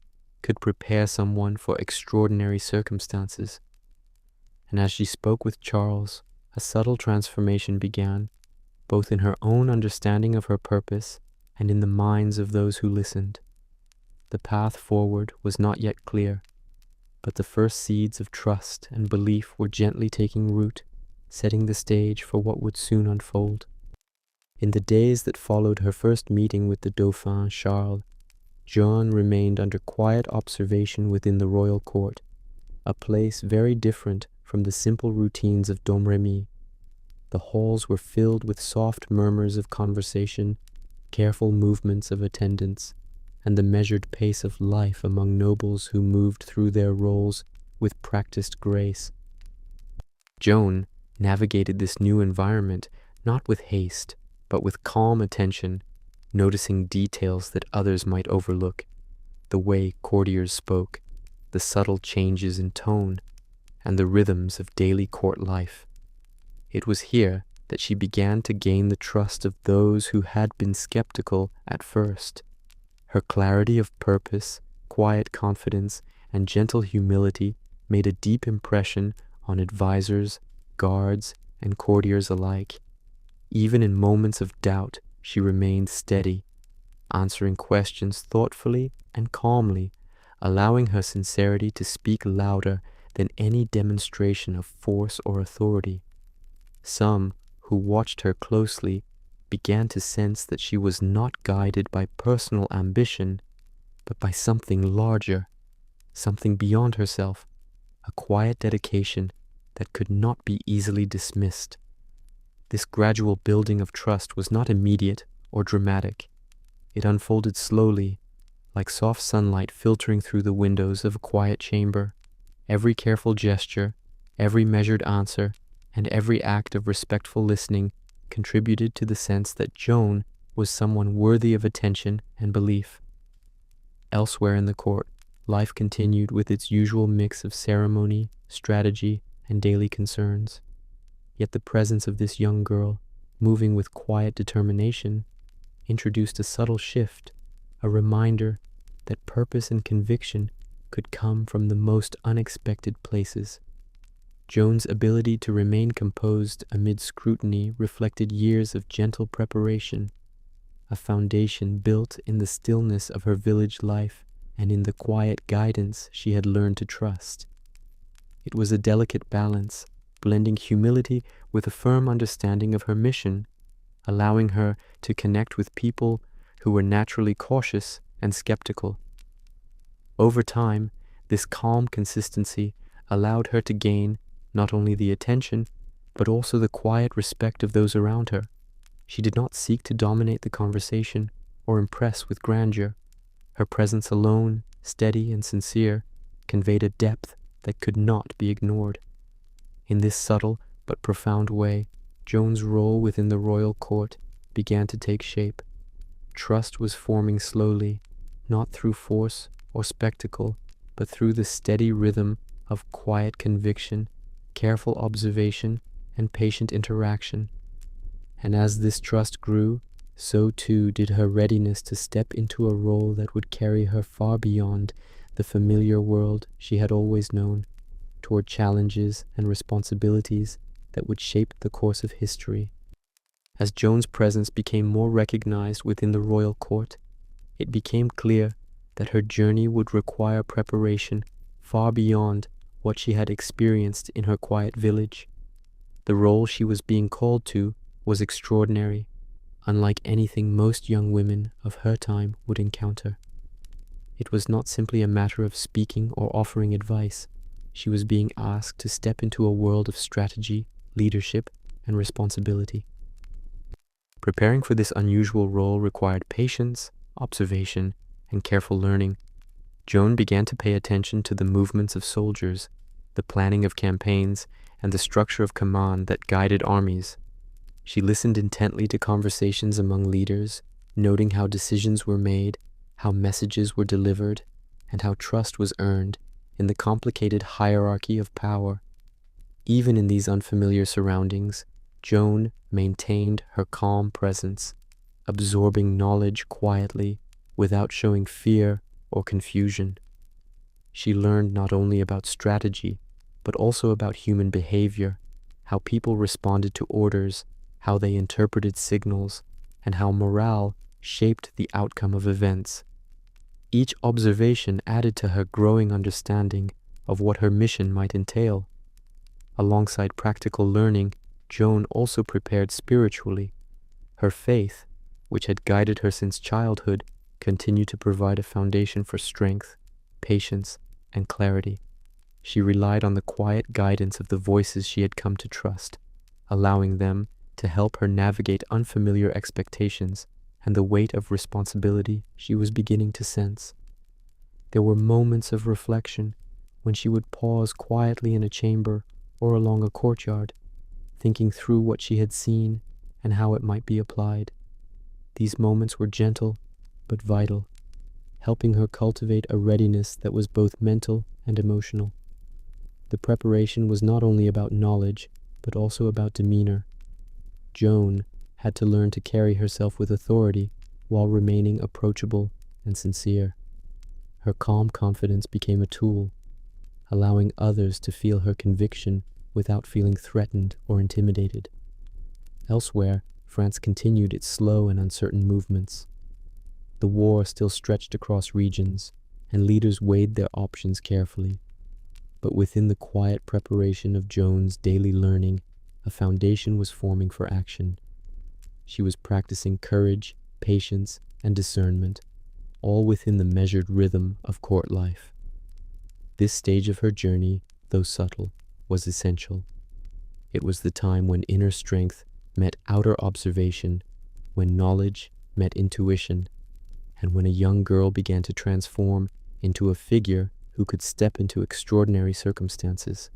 could prepare someone for extraordinary circumstances. And as she spoke with Charles, a subtle transformation began, both in her own understanding of her purpose and in the minds of those who listened. The path forward was not yet clear, but the first seeds of trust and belief were gently taking root, setting the stage for what would soon unfold. In the days that followed her first meeting with the Dauphin Charles, Joan remained under quiet observation within the royal court, a place very different from the simple routines of Domremy. The halls were filled with soft murmurs of conversation, careful movements of attendants, and the measured pace of life among nobles who moved through their roles with practiced grace. Joan navigated this new environment not with haste, but with calm attention, noticing details that others might overlook, the way courtiers spoke, the subtle changes in tone, and the rhythms of daily court life. It was here that she began to gain the trust of those who had been skeptical at first. Her clarity of purpose, quiet confidence, and gentle humility made a deep impression on advisors, guards, and courtiers alike. Even in moments of doubt, she remained steady, answering questions thoughtfully and calmly, allowing her sincerity to speak louder than any demonstration of force or authority. Some, who watched her closely, began to sense that she was not guided by personal ambition, but by something larger, something beyond herself, a quiet dedication that could not be easily dismissed. This gradual building of trust was not immediate or dramatic. It unfolded slowly, like soft sunlight filtering through the windows of a quiet chamber. Every careful gesture, every measured answer, and every act of respectful listening contributed to the sense that Joan was someone worthy of attention and belief. Elsewhere in the court, life continued with its usual mix of ceremony, strategy, and daily concerns. Yet the presence of this young girl, moving with quiet determination, introduced a subtle shift, a reminder that purpose and conviction could come from the most unexpected places. Joan's ability to remain composed amid scrutiny reflected years of gentle preparation, a foundation built in the stillness of her village life and in the quiet guidance she had learned to trust. It was a delicate balance, blending humility with a firm understanding of her mission, allowing her to connect with people who were naturally cautious and skeptical. Over time, this calm consistency allowed her to gain not only the attention, but also the quiet respect of those around her. She did not seek to dominate the conversation or impress with grandeur. Her presence alone, steady and sincere, conveyed a depth that could not be ignored. In this subtle but profound way, Joan's role within the royal court began to take shape. Trust was forming slowly, not through force or spectacle, but through the steady rhythm of quiet conviction, careful observation, and patient interaction. And as this trust grew, so too did her readiness to step into a role that would carry her far beyond the familiar world she had always known, toward challenges and responsibilities that would shape the course of history. As Joan's presence became more recognized within the royal court, it became clear that her journey would require preparation far beyond what she had experienced in her quiet village. The role she was being called to was extraordinary, unlike anything most young women of her time would encounter. It was not simply a matter of speaking or offering advice. She was being asked to step into a world of strategy, leadership, and responsibility. Preparing for this unusual role required patience, observation, and careful learning. Joan began to pay attention to the movements of soldiers, the planning of campaigns, and the structure of command that guided armies. She listened intently to conversations among leaders, noting how decisions were made, how messages were delivered, and how trust was earned in the complicated hierarchy of power. Even in these unfamiliar surroundings, Joan maintained her calm presence, absorbing knowledge quietly without showing fear or confusion. She learned not only about strategy, but also about human behavior, how people responded to orders, how they interpreted signals, and how morale shaped the outcome of events. Each observation added to her growing understanding of what her mission might entail. Alongside practical learning, Joan also prepared spiritually. Her faith, which had guided her since childhood, continued to provide a foundation for strength, patience, and clarity. She relied on the quiet guidance of the voices she had come to trust, allowing them to help her navigate unfamiliar expectations and the weight of responsibility she was beginning to sense. There were moments of reflection when she would pause quietly in a chamber or along a courtyard, thinking through what she had seen and how it might be applied. These moments were gentle but vital, helping her cultivate a readiness that was both mental and emotional. The preparation was not only about knowledge, but also about demeanor. Joan had to learn to carry herself with authority while remaining approachable and sincere. Her calm confidence became a tool, allowing others to feel her conviction without feeling threatened or intimidated. Elsewhere, France continued its slow and uncertain movements. The war still stretched across regions, and leaders weighed their options carefully. But within the quiet preparation of Joan's daily learning, a foundation was forming for action. She was practicing courage, patience, and discernment, all within the measured rhythm of court life. This stage of her journey, though subtle, was essential. It was the time when inner strength met outer observation, when knowledge met intuition, and when a young girl began to transform into a figure who could step into extraordinary circumstances.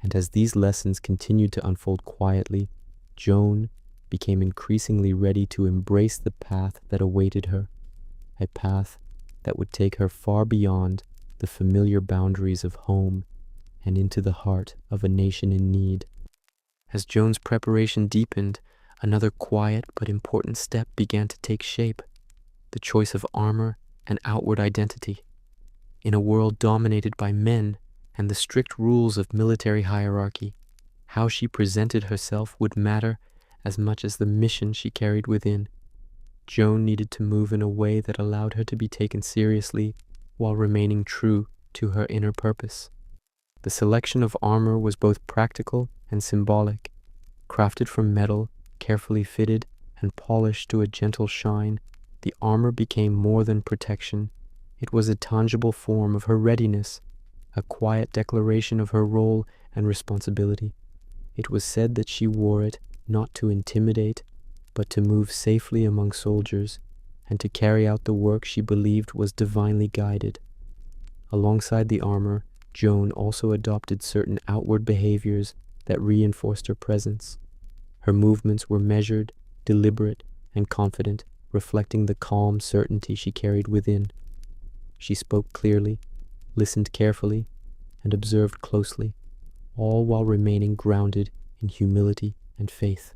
And as these lessons continued to unfold quietly, Joan became increasingly ready to embrace the path that awaited her, a path that would take her far beyond the familiar boundaries of home and into the heart of a nation in need. As Joan's preparation deepened, another quiet but important step began to take shape: the choice of armor and outward identity. In a world dominated by men and the strict rules of military hierarchy, how she presented herself would matter as much as the mission she carried within. Joan needed to move in a way that allowed her to be taken seriously while remaining true to her inner purpose. The selection of armor was both practical and symbolic. Crafted from metal, carefully fitted, and polished to a gentle shine, the armor became more than protection. It was a tangible form of her readiness, a quiet declaration of her role and responsibility. It was said that she wore it not to intimidate, but to move safely among soldiers and to carry out the work she believed was divinely guided. Alongside the armor, Joan also adopted certain outward behaviors that reinforced her presence. Her movements were measured, deliberate, and confident, reflecting the calm certainty she carried within. She spoke clearly, listened carefully, and observed closely, all while remaining grounded in humility and faith.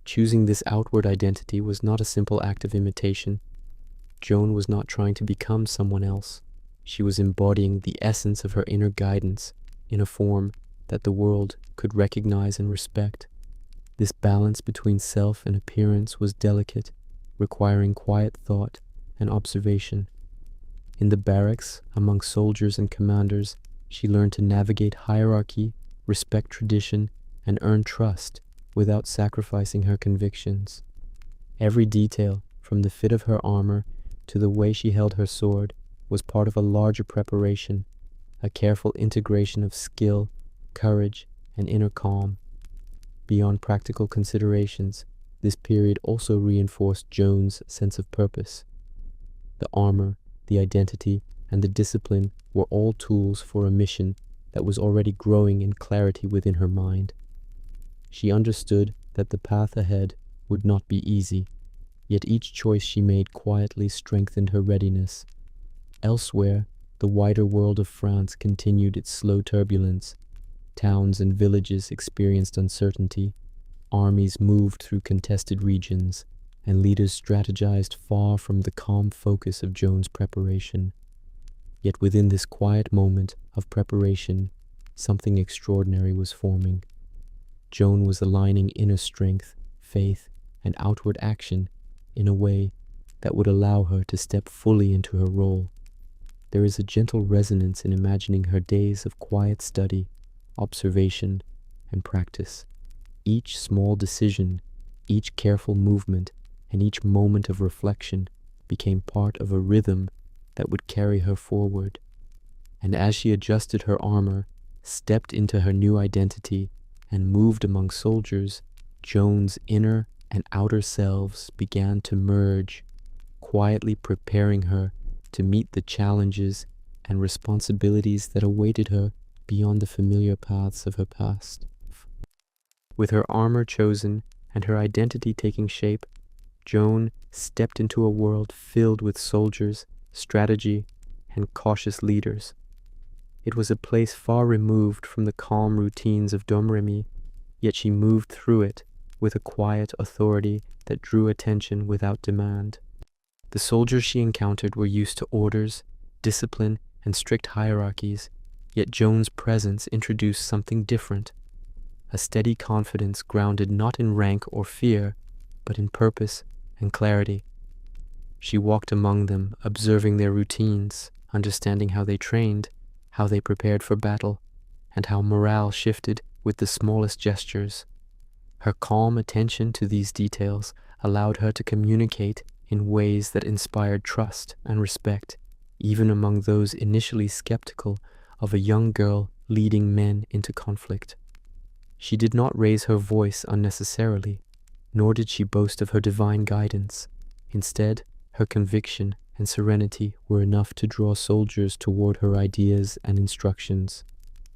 Choosing this outward identity was not a simple act of imitation. Joan was not trying to become someone else. She was embodying the essence of her inner guidance in a form that the world could recognize and respect. This balance between self and appearance was delicate, requiring quiet thought and observation. In the barracks, among soldiers and commanders, She learned to navigate hierarchy, respect tradition, and earn trust without sacrificing her convictions. Every detail, from the fit of her armor to the way she held her sword, was part of a larger preparation, a careful integration of skill, courage, and inner calm. Beyond practical considerations, this period also reinforced Joan's sense of purpose. The armor, the identity, and the discipline were all tools for a mission that was already growing in clarity within her mind. She understood that the path ahead would not be easy, yet each choice she made quietly strengthened her readiness. Elsewhere, the wider world of France continued its slow turbulence. Towns and villages experienced uncertainty, armies moved through contested regions, and leaders strategized far from the calm focus of Joan's preparation. Yet within this quiet moment of preparation, something extraordinary was forming. Joan was aligning inner strength, faith, and outward action in a way that would allow her to step fully into her role. There is a gentle resonance in imagining her days of quiet study, observation, and practice. Each small decision, each careful movement, and each moment of reflection became part of a rhythm that would carry her forward. And as she adjusted her armor, stepped into her new identity, and moved among soldiers, Joan's inner and outer selves began to merge, quietly preparing her to meet the challenges and responsibilities that awaited her beyond the familiar paths of her past. With her armor chosen and her identity taking shape, Joan stepped into a world filled with soldiers, strategy, and cautious leaders. It was a place far removed from the calm routines of Domremy, yet she moved through it with a quiet authority that drew attention without demand. The soldiers she encountered were used to orders, discipline, and strict hierarchies, yet Joan's presence introduced something different, a steady confidence grounded not in rank or fear, but in purpose and clarity. She walked among them, observing their routines, understanding how they trained, how they prepared for battle, and how morale shifted with the smallest gestures. Her calm attention to these details allowed her to communicate in ways that inspired trust and respect, even among those initially skeptical of a young girl leading men into conflict. She did not raise her voice unnecessarily, nor did she boast of her divine guidance. Instead, her conviction and serenity were enough to draw soldiers toward her ideas and instructions.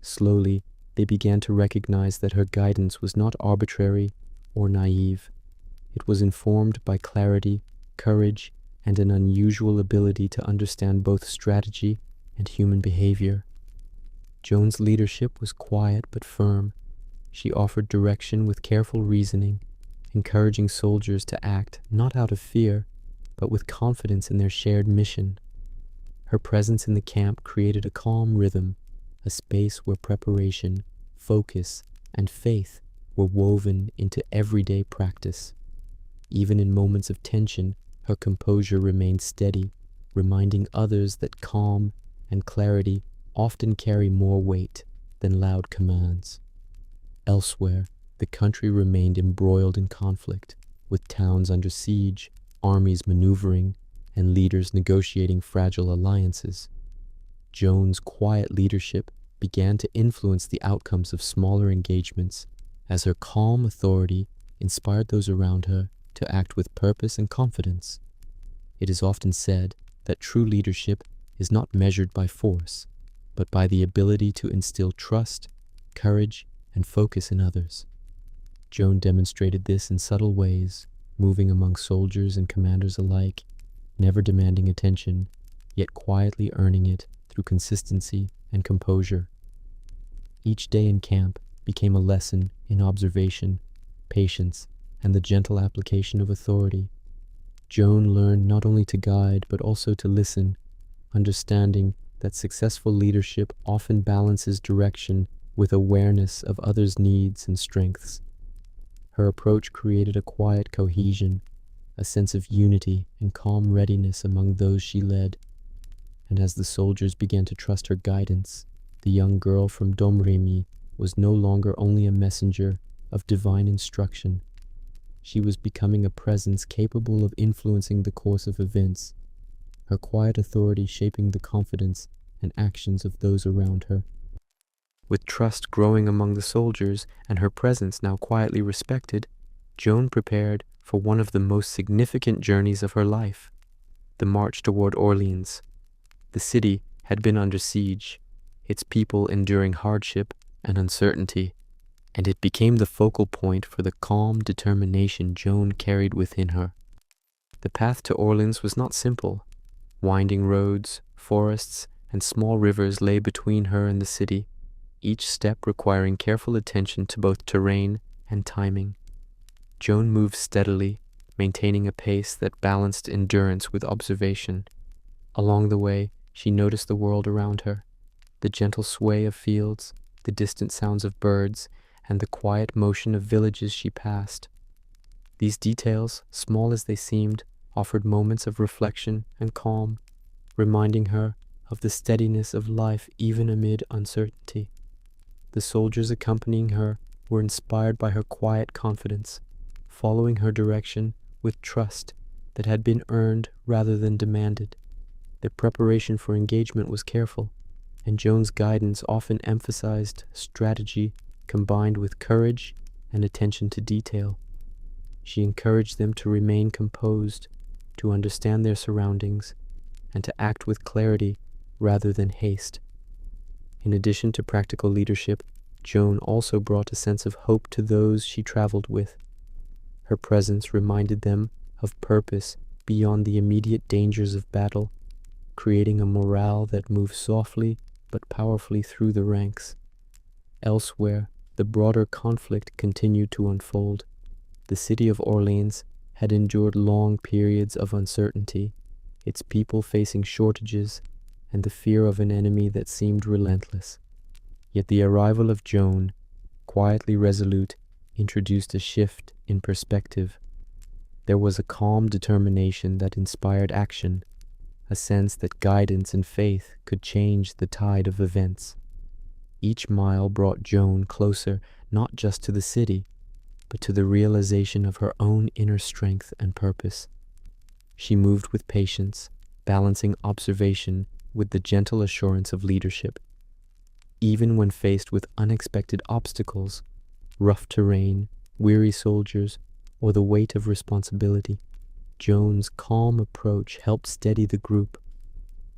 Slowly, they began to recognize that her guidance was not arbitrary or naive. It was informed by clarity, courage, and an unusual ability to understand both strategy and human behavior. Joan's leadership was quiet but firm. She offered direction with careful reasoning, encouraging soldiers to act not out of fear, but with confidence in their shared mission. Her presence in the camp created a calm rhythm, a space where preparation, focus, and faith were woven into everyday practice. Even in moments of tension, her composure remained steady, reminding others that calm and clarity often carry more weight than loud commands. Elsewhere, the country remained embroiled in conflict, with towns under siege, armies maneuvering, and leaders negotiating fragile alliances. Joan's quiet leadership began to influence the outcomes of smaller engagements, as her calm authority inspired those around her to act with purpose and confidence. It is often said that true leadership is not measured by force, but by the ability to instill trust, courage, and focus in others. Joan demonstrated this in subtle ways, moving among soldiers and commanders alike, never demanding attention, yet quietly earning it through consistency and composure. Each day in camp became a lesson in observation, patience, and the gentle application of authority. Joan learned not only to guide, but also to listen, understanding that successful leadership often balances direction with awareness of others' needs and strengths. Her approach created a quiet cohesion, a sense of unity and calm readiness among those she led. And as the soldiers began to trust her guidance, The young girl from Domremy was no longer only a messenger of divine instruction. She was becoming a presence capable of influencing the course of events, her quiet authority shaping the confidence and actions of those around her. With trust growing among the soldiers and her presence now quietly respected, Joan prepared for one of the most significant journeys of her life, the march toward Orleans. The city had been under siege, its people enduring hardship and uncertainty, and it became the focal point for the calm determination Joan carried within her. The path to Orleans was not simple. Winding roads, forests, and small rivers lay between her and the city, each step requiring careful attention to both terrain and timing. Joan moved steadily, maintaining a pace that balanced endurance with observation. Along the way, she noticed the world around her, the gentle sway of fields, the distant sounds of birds, and the quiet motion of villages she passed. These details, small as they seemed, offered moments of reflection and calm, reminding her of the steadiness of life even amid uncertainty. The soldiers accompanying her were inspired by her quiet confidence, following her direction with trust that had been earned rather than demanded. The preparation for engagement was careful, and Joan's guidance often emphasized strategy combined with courage and attention to detail. She encouraged them to remain composed, to understand their surroundings, and to act with clarity rather than haste. In addition to practical leadership, Joan also brought a sense of hope to those she traveled with. Her presence reminded them of purpose beyond the immediate dangers of battle, creating a morale that moved softly but powerfully through the ranks. Elsewhere, the broader conflict continued to unfold. The city of Orleans had endured long periods of uncertainty, its people facing shortages and the fear of an enemy that seemed relentless. Yet the arrival of Joan, quietly resolute, introduced a shift in perspective. There was a calm determination that inspired action, a sense that guidance and faith could change the tide of events. Each mile brought Joan closer not just to the city, but to the realization of her own inner strength and purpose. She moved with patience, balancing observation with the gentle assurance of leadership. Even when faced with unexpected obstacles, rough terrain, weary soldiers, or the weight of responsibility, Joan's calm approach helped steady the group.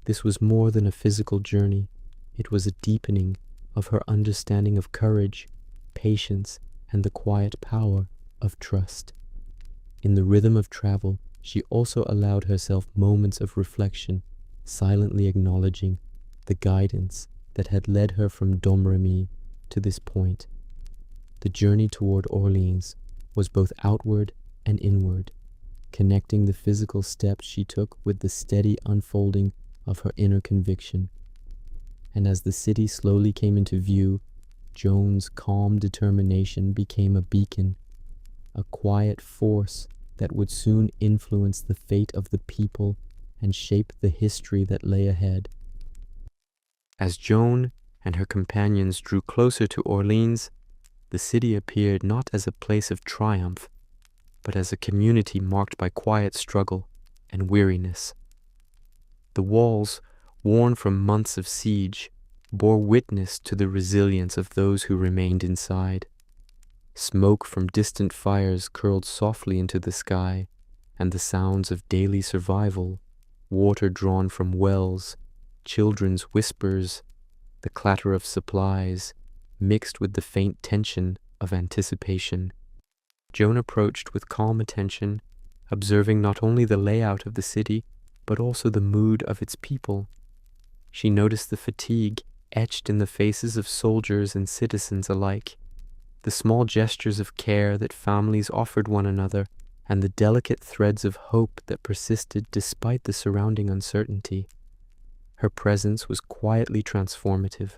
This was more than a physical journey. It was a deepening of her understanding of courage, patience, and the quiet power of trust. In the rhythm of travel, she also allowed herself moments of reflection, silently acknowledging the guidance that had led her from Domremy to this point. The journey toward Orleans was both outward and inward, connecting the physical steps she took with the steady unfolding of her inner conviction. And as the city slowly came into view, Joan's calm determination became a beacon, a quiet force that would soon influence the fate of the people and shape the history that lay ahead. As Joan and her companions drew closer to Orleans, the city appeared not as a place of triumph, but as a community marked by quiet struggle and weariness. The walls, worn from months of siege, bore witness to the resilience of those who remained inside. Smoke from distant fires curled softly into the sky, and the sounds of daily survival, water drawn from wells, children's whispers, the clatter of supplies, mixed with the faint tension of anticipation. Joan approached with calm attention, observing not only the layout of the city, but also the mood of its people. She noticed the fatigue etched in the faces of soldiers and citizens alike, the small gestures of care that families offered one another, and the delicate threads of hope that persisted despite the surrounding uncertainty. Her presence was quietly transformative.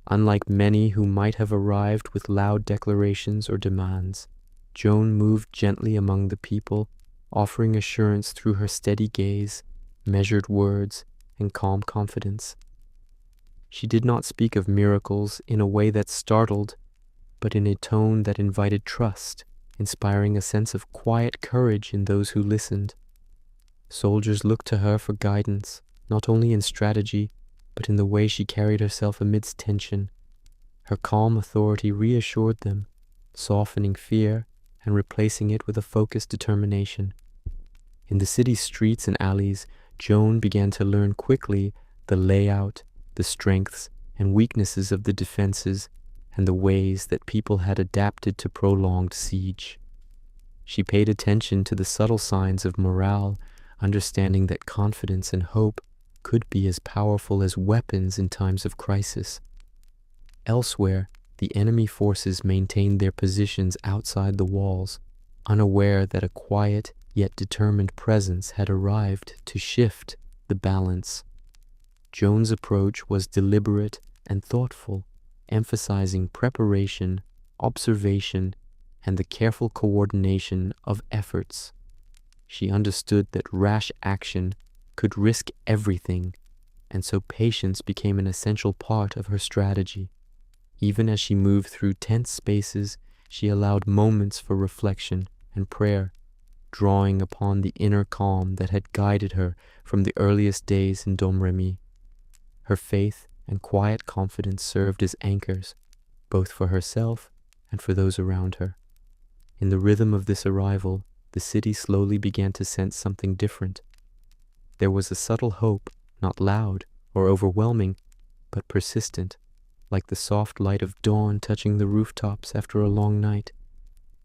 Unlike many who might have arrived with loud declarations or demands, Joan moved gently among the people, offering assurance through her steady gaze, measured words, and calm confidence. She did not speak of miracles in a way that startled, but in a tone that invited trust, inspiring a sense of quiet courage in those who listened. Soldiers looked to her for guidance, not only in strategy, but in the way she carried herself amidst tension. Her calm authority reassured them, softening fear and replacing it with a focused determination. In the city's streets and alleys, Joan began to learn quickly the layout, the strengths and weaknesses of the defenses, and the ways that people had adapted to prolonged siege. She paid attention to the subtle signs of morale, understanding that confidence and hope could be as powerful as weapons in times of crisis. Elsewhere, the enemy forces maintained their positions outside the walls, unaware that a quiet yet determined presence had arrived to shift the balance. Joan's approach was deliberate and thoughtful, emphasizing preparation, observation, and the careful coordination of efforts. She understood that rash action could risk everything, and so patience became an essential part of her strategy. Even as she moved through tense spaces, she allowed moments for reflection and prayer, drawing upon the inner calm that had guided her from the earliest days in Domremy. Her faith and quiet confidence served as anchors, both for herself and for those around her. In the rhythm of this arrival, the city slowly began to sense something different. There was a subtle hope, not loud or overwhelming, but persistent, like the soft light of dawn touching the rooftops after a long night.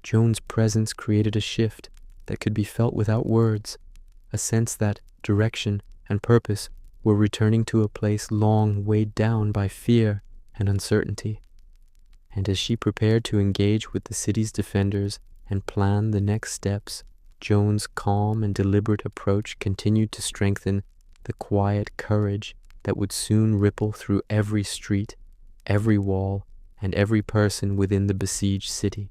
Joan's presence created a shift that could be felt without words, a sense that direction and purpose were returning to a place long weighed down by fear and uncertainty. And as she prepared to engage with the city's defenders and plan the next steps, Joan's calm and deliberate approach continued to strengthen the quiet courage that would soon ripple through every street, every wall, and every person within the besieged city.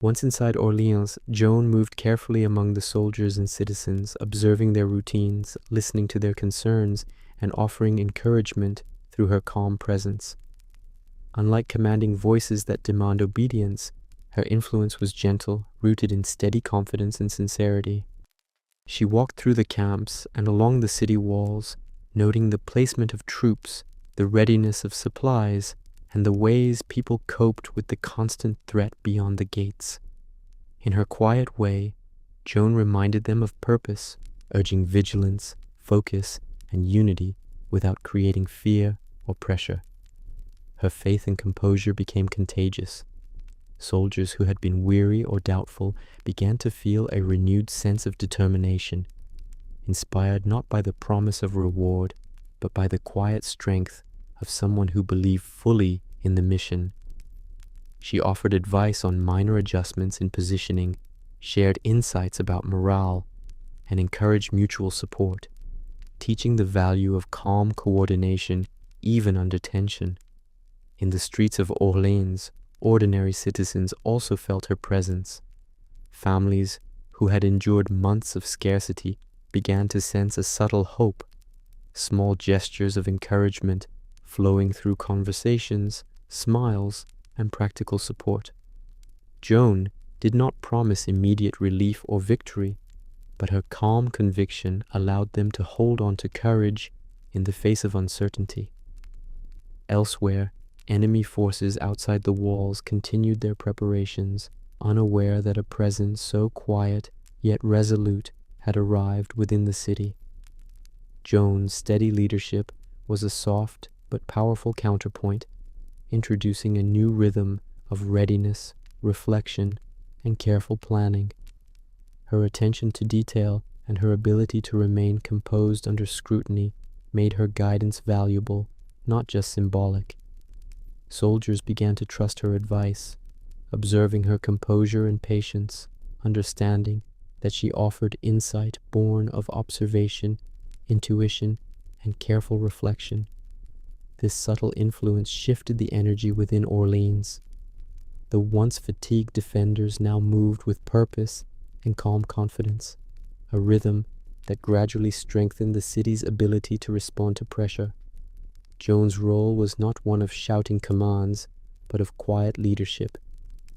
Once inside Orleans, Joan moved carefully among the soldiers and citizens, observing their routines, listening to their concerns, and offering encouragement through her calm presence. Unlike commanding voices that demand obedience, her influence was gentle, rooted in steady confidence and sincerity. She walked through the camps and along the city walls, noting the placement of troops, the readiness of supplies, and the ways people coped with the constant threat beyond the gates. In her quiet way, Joan reminded them of purpose, urging vigilance, focus, and unity without creating fear or pressure. Her faith and composure became contagious. Soldiers who had been weary or doubtful began to feel a renewed sense of determination, inspired not by the promise of reward, but by the quiet strength of someone who believed fully in the mission. She offered advice on minor adjustments in positioning, shared insights about morale, and encouraged mutual support, teaching the value of calm coordination even under tension. In the streets of Orleans, ordinary citizens also felt her presence. Families who had endured months of scarcity began to sense a subtle hope, small gestures of encouragement flowing through conversations, smiles, and practical support. Joan did not promise immediate relief or victory, but her calm conviction allowed them to hold on to courage in the face of uncertainty. Elsewhere, enemy forces outside the walls continued their preparations, unaware that a presence so quiet yet resolute had arrived within the city. Joan's steady leadership was a soft but powerful counterpoint, introducing a new rhythm of readiness, reflection, and careful planning. Her attention to detail and her ability to remain composed under scrutiny made her guidance valuable, not just symbolic. Soldiers began to trust her advice, observing her composure and patience, understanding that she offered insight born of observation, intuition, and careful reflection. This subtle influence shifted the energy within Orleans. The once fatigued defenders now moved with purpose and calm confidence, a rhythm that gradually strengthened the city's ability to respond to pressure. Joan's role was not one of shouting commands, but of quiet leadership,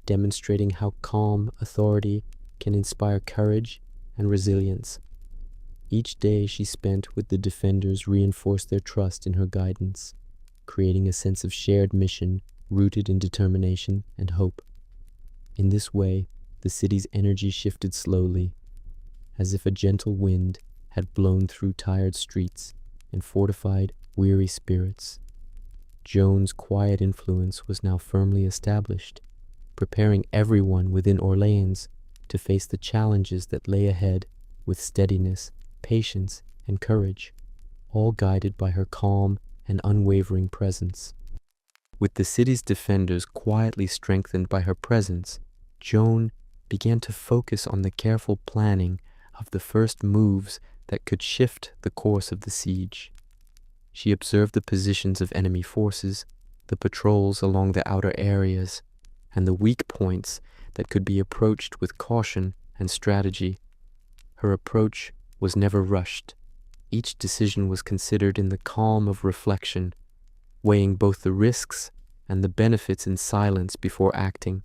demonstrating how calm authority can inspire courage and resilience. Each day she spent with the defenders reinforced their trust in her guidance, creating a sense of shared mission rooted in determination and hope. In this way, the city's energy shifted slowly, as if a gentle wind had blown through tired streets and fortified weary spirits. Joan's quiet influence was now firmly established, preparing everyone within Orleans to face the challenges that lay ahead with steadiness, patience, and courage, all guided by her calm and unwavering presence. With the city's defenders quietly strengthened by her presence, Joan began to focus on the careful planning of the first moves that could shift the course of the siege. She observed the positions of enemy forces, the patrols along the outer areas, and the weak points that could be approached with caution and strategy. Her approach was never rushed. Each decision was considered in the calm of reflection, weighing both the risks and the benefits in silence before acting.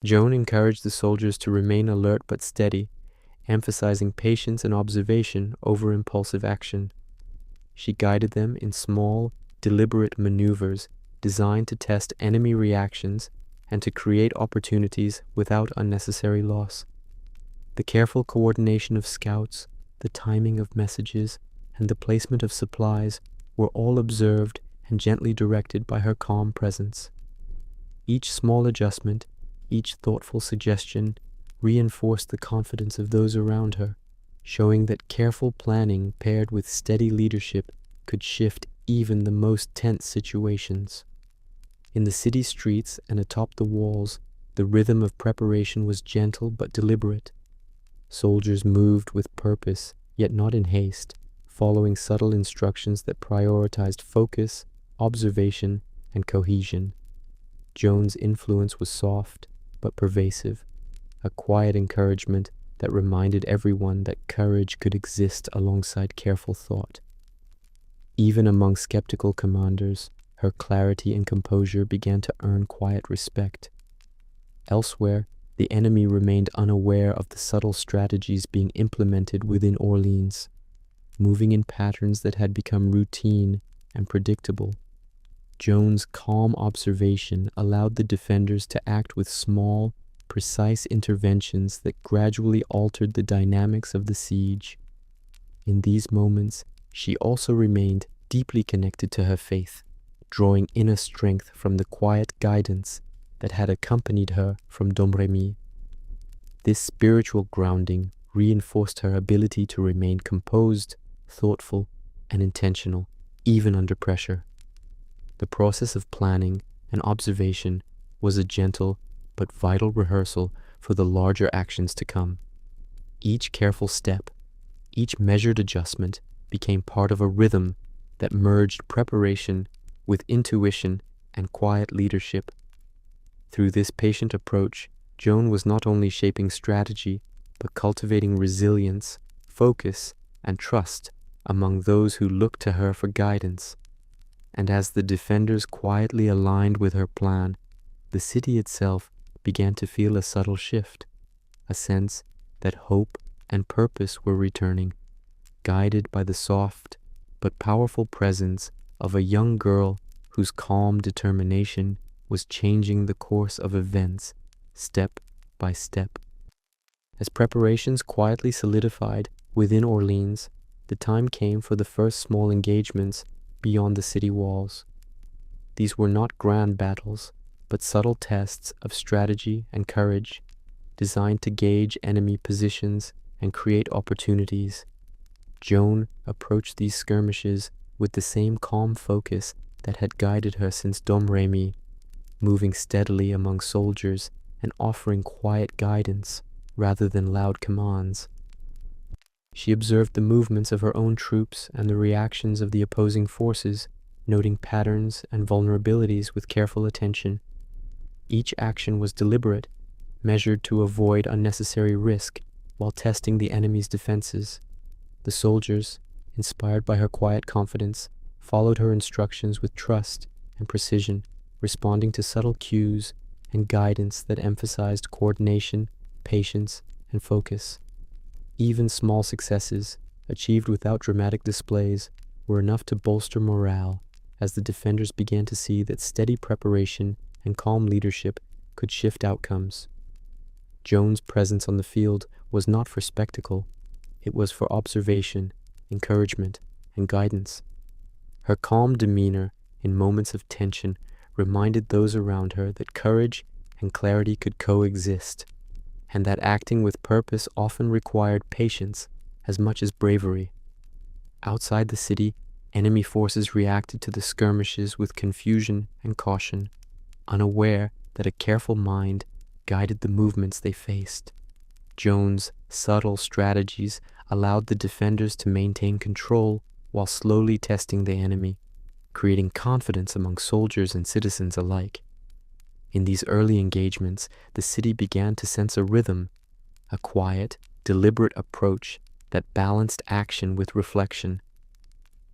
Joan encouraged the soldiers to remain alert but steady, emphasizing patience and observation over impulsive action. She guided them in small, deliberate maneuvers designed to test enemy reactions and to create opportunities without unnecessary loss. The careful coordination of scouts, the timing of messages, and the placement of supplies were all observed and gently directed by her calm presence. Each small adjustment, each thoughtful suggestion, reinforced the confidence of those around her, showing that careful planning paired with steady leadership could shift even the most tense situations. In the city streets and atop the walls, the rhythm of preparation was gentle but deliberate. Soldiers moved with purpose, yet not in haste, following subtle instructions that prioritized focus, observation, and cohesion. Joan's influence was soft but pervasive, a quiet encouragement that reminded everyone that courage could exist alongside careful thought. Even among skeptical commanders, her clarity and composure began to earn quiet respect. Elsewhere, the enemy remained unaware of the subtle strategies being implemented within Orleans, moving in patterns that had become routine and predictable. Joan's calm observation allowed the defenders to act with small, precise interventions that gradually altered the dynamics of the siege. In these moments, she also remained deeply connected to her faith, drawing inner strength from the quiet guidance that had accompanied her from Domremy. This spiritual grounding reinforced her ability to remain composed, thoughtful, and intentional, even under pressure. The process of planning and observation was a gentle but vital rehearsal for the larger actions to come. Each careful step, each measured adjustment became part of a rhythm that merged preparation with intuition and quiet leadership. Through this patient approach, Joan was not only shaping strategy, but cultivating resilience, focus, and trust among those who looked to her for guidance. And as the defenders quietly aligned with her plan, the city itself began to feel a subtle shift, a sense that hope and purpose were returning, guided by the soft but powerful presence of a young girl whose calm determination was changing the course of events step by step. As preparations quietly solidified within Orleans, the time came for the first small engagements beyond the city walls. These were not grand battles, but subtle tests of strategy and courage, designed to gauge enemy positions and create opportunities. Joan approached these skirmishes with the same calm focus that had guided her since Domremy, moving steadily among soldiers and offering quiet guidance rather than loud commands. She observed the movements of her own troops and the reactions of the opposing forces, noting patterns and vulnerabilities with careful attention. Each action was deliberate, measured to avoid unnecessary risk while testing the enemy's defenses. The soldiers, inspired by her quiet confidence, followed her instructions with trust and precision, responding to subtle cues and guidance that emphasized coordination, patience, and focus. Even small successes, achieved without dramatic displays, were enough to bolster morale as the defenders began to see that steady preparation and calm leadership could shift outcomes. Joan's presence on the field was not for spectacle, it was for observation, encouragement, and guidance. Her calm demeanor in moments of tension reminded those around her that courage and clarity could coexist, and that acting with purpose often required patience as much as bravery. Outside the city, enemy forces reacted to the skirmishes with confusion and caution, unaware that a careful mind guided the movements they faced. Joan's subtle strategies allowed the defenders to maintain control while slowly testing the enemy, creating confidence among soldiers and citizens alike. In these early engagements, the city began to sense a rhythm, a quiet, deliberate approach that balanced action with reflection.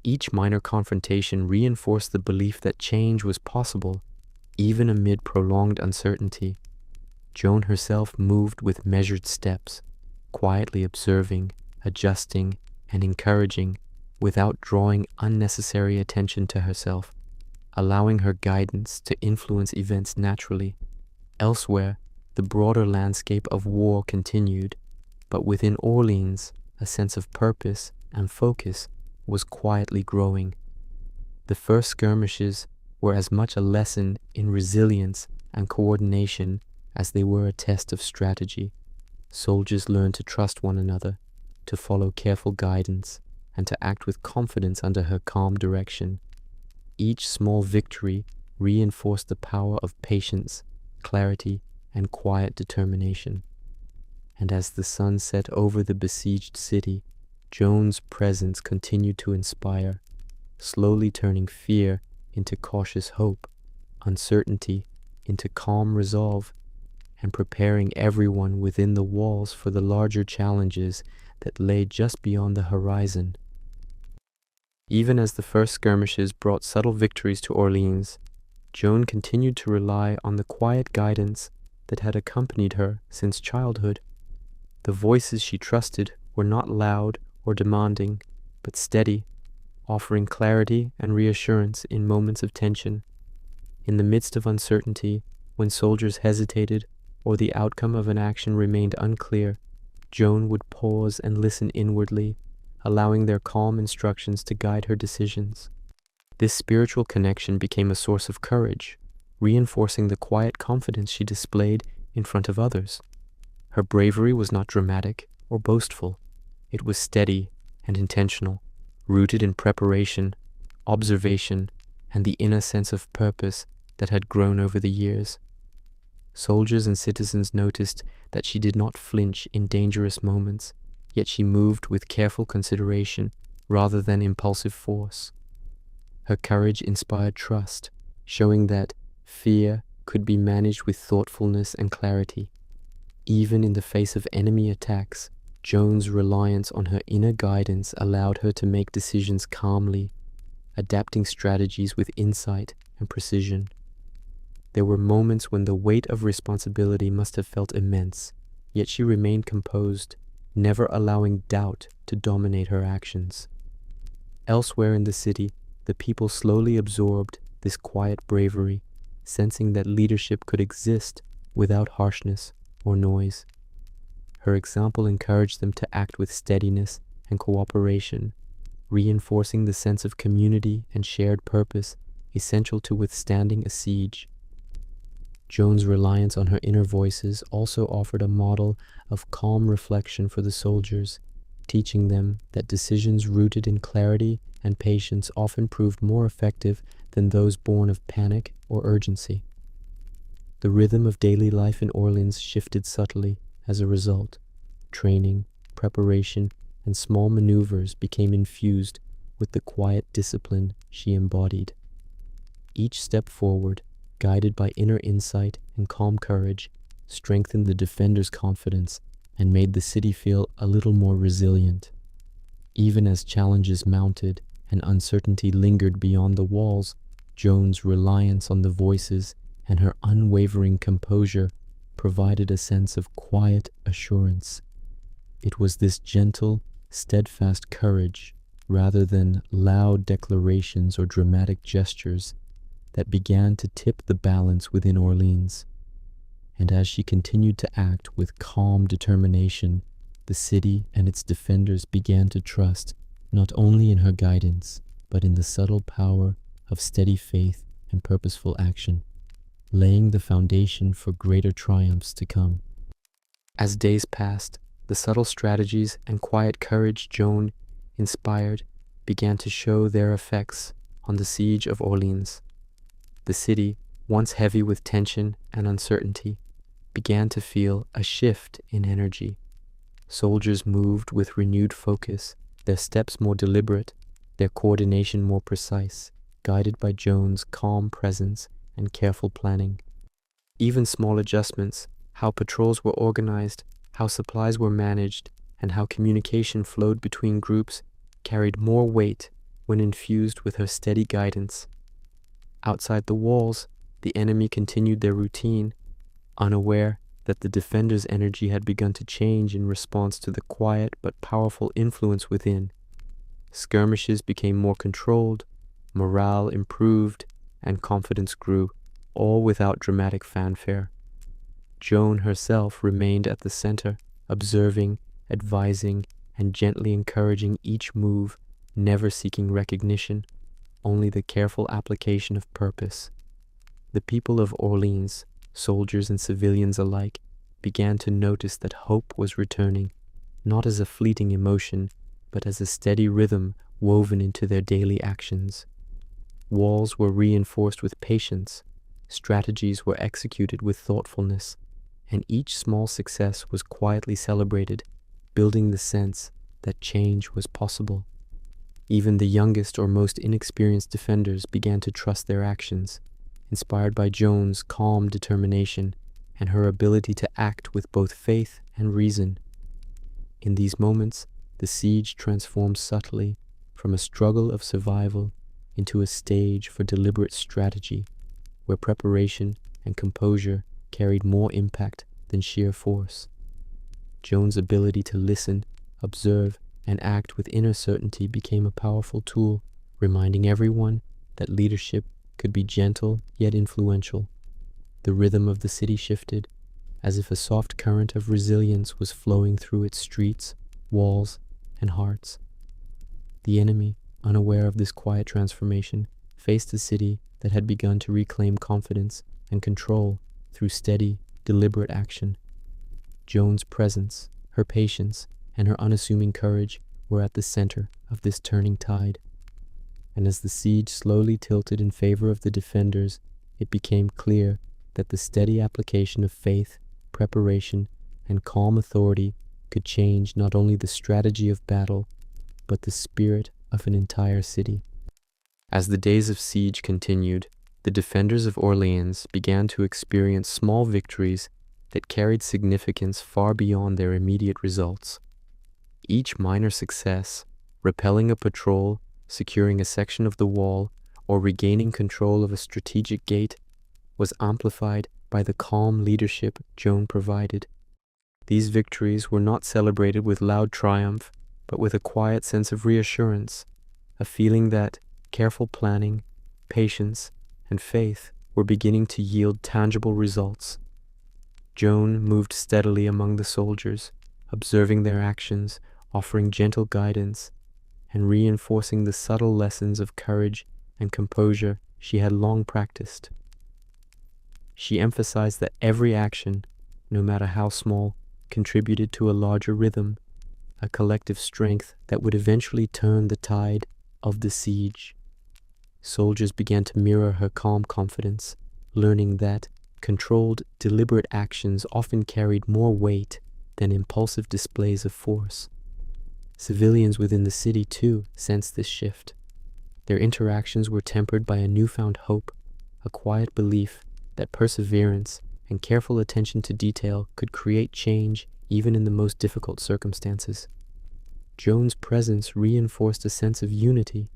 Each minor confrontation reinforced the belief that change was possible, even amid prolonged uncertainty. Joan herself moved with measured steps, quietly observing, adjusting, and encouraging, without drawing unnecessary attention to herself, allowing her guidance to influence events naturally. Elsewhere, the broader landscape of war continued, but within Orleans, a sense of purpose and focus was quietly growing. The first skirmishes were as much a lesson in resilience and coordination as they were a test of strategy. Soldiers learned to trust one another, to follow careful guidance, and to act with confidence under her calm direction. Each small victory reinforced the power of patience, clarity, and quiet determination. And as the sun set over the besieged city, Joan's presence continued to inspire, slowly turning fear into cautious hope, uncertainty into calm resolve, and preparing everyone within the walls for the larger challenges that lay just beyond the horizon. Even as the first skirmishes brought subtle victories to Orleans, Joan continued to rely on the quiet guidance that had accompanied her since childhood. The voices she trusted were not loud or demanding, but steady, offering clarity and reassurance in moments of tension. In the midst of uncertainty, when soldiers hesitated or the outcome of an action remained unclear, Joan would pause and listen inwardly, allowing their calm instructions to guide her decisions. This spiritual connection became a source of courage, reinforcing the quiet confidence she displayed in front of others. Her bravery was not dramatic or boastful. It was steady and intentional, rooted in preparation, observation, and the inner sense of purpose that had grown over the years. Soldiers and citizens noticed that she did not flinch in dangerous moments, yet she moved with careful consideration rather than impulsive force. Her courage inspired trust, showing that fear could be managed with thoughtfulness and clarity. Even in the face of enemy attacks, Joan's reliance on her inner guidance allowed her to make decisions calmly, adapting strategies with insight and precision. There were moments when the weight of responsibility must have felt immense, yet she remained composed, never allowing doubt to dominate her actions. Elsewhere in the city, the people slowly absorbed this quiet bravery, sensing that leadership could exist without harshness or noise. Her example encouraged them to act with steadiness and cooperation, reinforcing the sense of community and shared purpose essential to withstanding a siege. Joan's reliance on her inner voices also offered a model of calm reflection for the soldiers, teaching them that decisions rooted in clarity and patience often proved more effective than those born of panic or urgency. The rhythm of daily life in Orleans shifted subtly as a result. Training, preparation, and small maneuvers became infused with the quiet discipline she embodied. Each step forward, guided by inner insight and calm courage, strengthened the defenders' confidence and made the city feel a little more resilient. Even as challenges mounted and uncertainty lingered beyond the walls, Joan's reliance on the voices and her unwavering composure provided a sense of quiet assurance. It was this gentle, steadfast courage, rather than loud declarations or dramatic gestures, that began to tip the balance within Orleans. And as she continued to act with calm determination, the city and its defenders began to trust not only in her guidance, but in the subtle power of steady faith and purposeful action, laying the foundation for greater triumphs to come. As days passed, the subtle strategies and quiet courage Joan inspired began to show their effects on the siege of Orleans. The city, once heavy with tension and uncertainty, began to feel a shift in energy. Soldiers moved with renewed focus, their steps more deliberate, their coordination more precise, guided by Joan's calm presence and careful planning. Even small adjustments, how patrols were organized, how supplies were managed, and how communication flowed between groups, carried more weight when infused with her steady guidance. Outside the walls, the enemy continued their routine, unaware that the defenders' energy had begun to change in response to the quiet but powerful influence within. Skirmishes became more controlled, morale improved, and confidence grew, all without dramatic fanfare. Joan herself remained at the center, observing, advising, and gently encouraging each move, never seeking recognition, only the careful application of purpose. The people of Orleans, soldiers and civilians alike, began to notice that hope was returning, not as a fleeting emotion, but as a steady rhythm woven into their daily actions. Walls were reinforced with patience, strategies were executed with thoughtfulness, and each small success was quietly celebrated, building the sense that change was possible. Even the youngest or most inexperienced defenders began to trust their actions, inspired by Joan's calm determination and her ability to act with both faith and reason. In these moments, the siege transformed subtly from a struggle of survival into a stage for deliberate strategy, where preparation and composure carried more impact than sheer force. Joan's ability to listen, observe, and act with inner certainty became a powerful tool, reminding everyone that leadership could be gentle yet influential. The rhythm of the city shifted, as if a soft current of resilience was flowing through its streets, walls, and hearts. The enemy, unaware of this quiet transformation, faced a city that had begun to reclaim confidence and control through steady, deliberate action. Joan's presence, her patience, and her unassuming courage were at the center of this turning tide. And as the siege slowly tilted in favor of the defenders, it became clear that the steady application of faith, preparation, and calm authority could change not only the strategy of battle, but the spirit of an entire city. As the days of siege continued, the defenders of Orleans began to experience small victories that carried significance far beyond their immediate results. Each minor success, repelling a patrol, securing a section of the wall, or regaining control of a strategic gate, was amplified by the calm leadership Joan provided. These victories were not celebrated with loud triumph, but with a quiet sense of reassurance, a feeling that careful planning, patience, and faith were beginning to yield tangible results. Joan moved steadily among the soldiers, observing their actions, offering gentle guidance, and reinforcing the subtle lessons of courage and composure she had long practiced. She emphasized that every action, no matter how small, contributed to a larger rhythm, a collective strength that would eventually turn the tide of the siege. Soldiers began to mirror her calm confidence, learning that controlled, deliberate actions often carried more weight than impulsive displays of force. Civilians within the city, too, sensed this shift. Their interactions were tempered by a newfound hope, a quiet belief that perseverance and careful attention to detail could create change even in the most difficult circumstances. Joan's presence reinforced a sense of unity,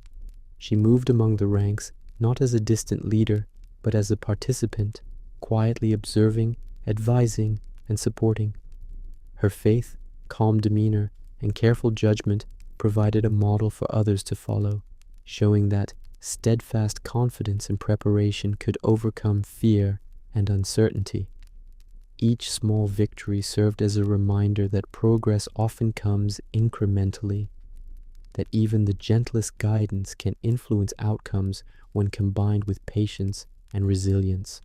She moved among the ranks not as a distant leader, but as a participant, quietly observing, advising, and supporting. Her faith, calm demeanor, and careful judgment provided a model for others to follow, showing that steadfast confidence and preparation could overcome fear and uncertainty. Each small victory served as a reminder that progress often comes incrementally, that even the gentlest guidance can influence outcomes when combined with patience and resilience.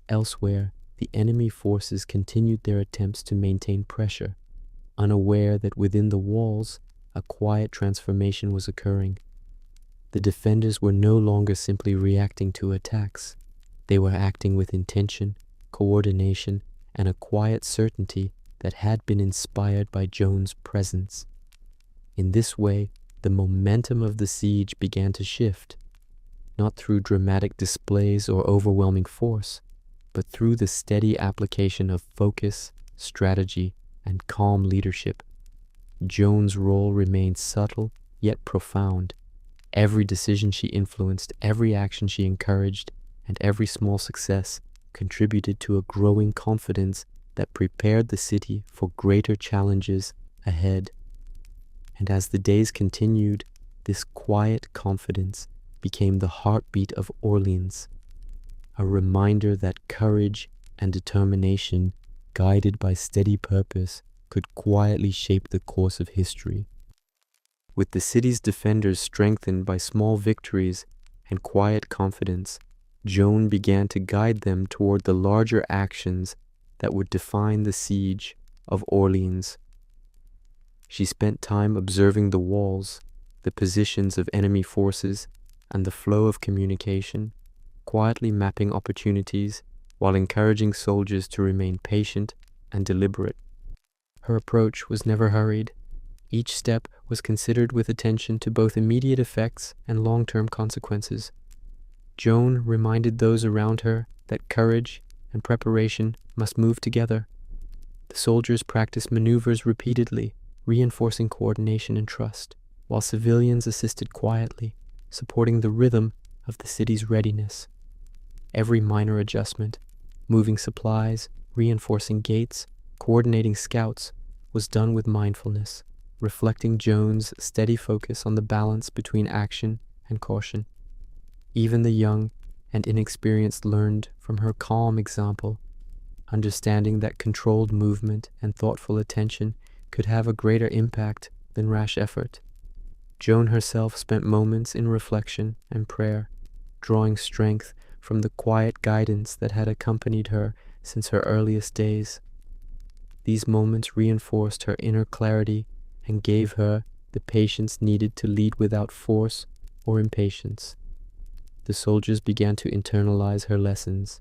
Elsewhere, the enemy forces continued their attempts to maintain pressure, unaware that within the walls, a quiet transformation was occurring. The defenders were no longer simply reacting to attacks. They were acting with intention, coordination, and a quiet certainty that had been inspired by Joan's presence. In this way, the momentum of the siege began to shift, not through dramatic displays or overwhelming force, but through the steady application of focus, strategy, and calm leadership. Joan's role remained subtle yet profound. Every decision she influenced, every action she encouraged, and every small success contributed to a growing confidence that prepared the city for greater challenges ahead. And as the days continued, this quiet confidence became the heartbeat of Orleans, a reminder that courage and determination, guided by steady purpose, could quietly shape the course of history. With the city's defenders strengthened by small victories and quiet confidence, Joan began to guide them toward the larger actions that would define the siege of Orleans. She spent time observing the walls, the positions of enemy forces, and the flow of communication, quietly mapping opportunities while encouraging soldiers to remain patient and deliberate. Her approach was never hurried. Each step was considered with attention to both immediate effects and long-term consequences. Joan reminded those around her that courage and preparation must move together. The soldiers practiced maneuvers repeatedly, reinforcing coordination and trust, while civilians assisted quietly, supporting the rhythm of the city's readiness. Every minor adjustment, moving supplies, reinforcing gates, coordinating scouts, was done with mindfulness, reflecting Joan's steady focus on the balance between action and caution. Even the young and inexperienced learned from her calm example, understanding that controlled movement and thoughtful attention could have a greater impact than rash effort. Joan herself spent moments in reflection and prayer, drawing strength from the quiet guidance that had accompanied her since her earliest days. These moments reinforced her inner clarity and gave her the patience needed to lead without force or impatience. The soldiers began to internalize her lessons.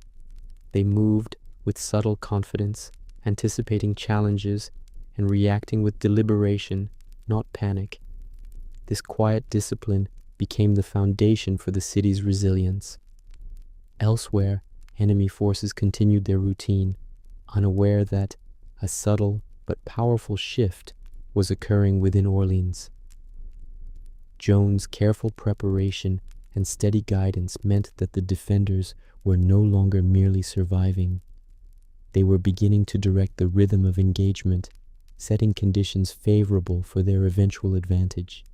They moved with subtle confidence, anticipating challenges and reacting with deliberation, not panic. This quiet discipline became the foundation for the city's resilience. Elsewhere, enemy forces continued their routine, unaware that a subtle but powerful shift was occurring within Orleans. Joan's careful preparation and steady guidance meant that the defenders were no longer merely surviving. They were beginning to direct the rhythm of engagement, setting conditions favorable for their eventual advantage.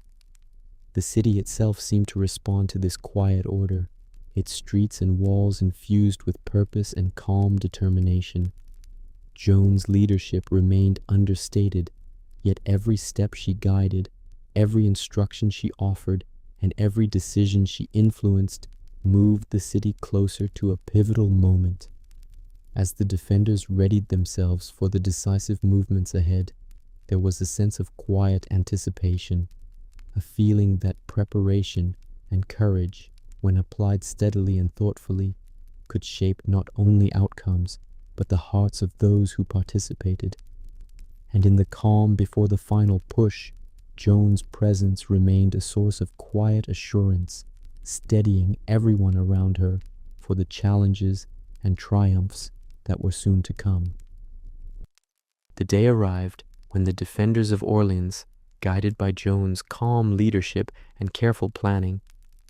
The city itself seemed to respond to this quiet order, its streets and walls infused with purpose and calm determination. Joan's leadership remained understated, yet every step she guided, every instruction she offered, and every decision she influenced moved the city closer to a pivotal moment. As the defenders readied themselves for the decisive movements ahead, there was a sense of quiet anticipation, a feeling that preparation and courage, when applied steadily and thoughtfully, could shape not only outcomes, but the hearts of those who participated. And in the calm before the final push, Joan's presence remained a source of quiet assurance, steadying everyone around her for the challenges and triumphs that were soon to come. The day arrived when the defenders of Orleans, guided by Joan's calm leadership and careful planning,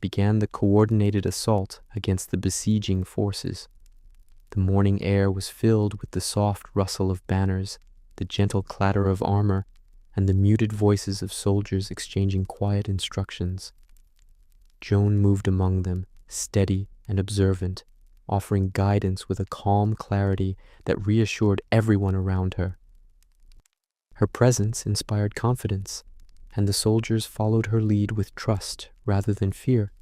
began the coordinated assault against the besieging forces. The morning air was filled with the soft rustle of banners, the gentle clatter of armor, and the muted voices of soldiers exchanging quiet instructions. Joan moved among them, steady and observant, offering guidance with a calm clarity that reassured everyone around her. Her presence inspired confidence, and the soldiers followed her lead with trust rather than fear,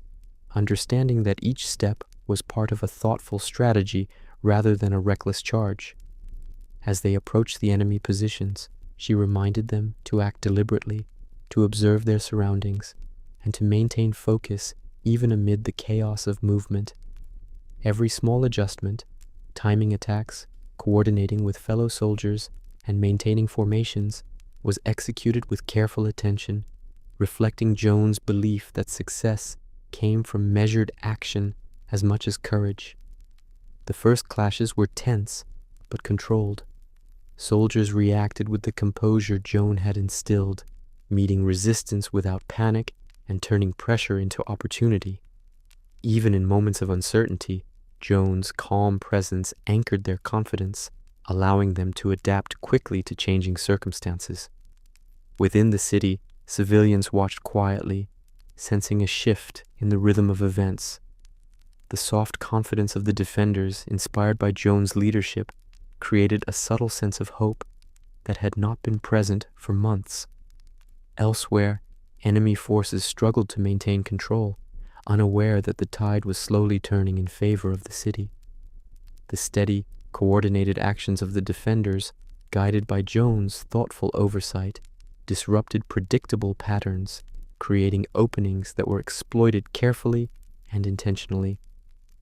understanding that each step was part of a thoughtful strategy rather than a reckless charge. As they approached the enemy positions, she reminded them to act deliberately, to observe their surroundings, and to maintain focus even amid the chaos of movement. Every small adjustment, timing attacks, coordinating with fellow soldiers, and maintaining formations, was executed with careful attention, reflecting Joan's belief that success came from measured action as much as courage. The first clashes were tense, but controlled. Soldiers reacted with the composure Joan had instilled, meeting resistance without panic and turning pressure into opportunity. Even in moments of uncertainty, Joan's calm presence anchored their confidence, allowing them to adapt quickly to changing circumstances. Within the city, civilians watched quietly, sensing a shift in the rhythm of events. The soft confidence of the defenders, inspired by Joan's leadership, created a subtle sense of hope that had not been present for months. Elsewhere, enemy forces struggled to maintain control, unaware that the tide was slowly turning in favor of the city. The steady, coordinated actions of the defenders, guided by Joan's thoughtful oversight, disrupted predictable patterns, creating openings that were exploited carefully and intentionally.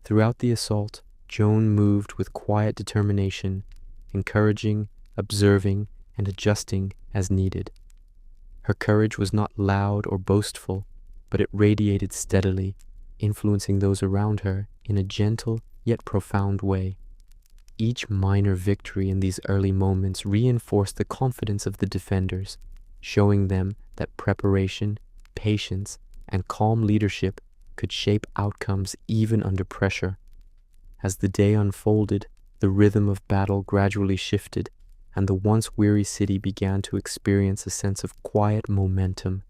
Throughout the assault, Joan moved with quiet determination, encouraging, observing, and adjusting as needed. Her courage was not loud or boastful, but it radiated steadily, influencing those around her in a gentle yet profound way. Each minor victory in these early moments reinforced the confidence of the defenders, showing them that preparation, patience, and calm leadership could shape outcomes even under pressure. As the day unfolded, the rhythm of battle gradually shifted, and the once weary city began to experience a sense of quiet momentum.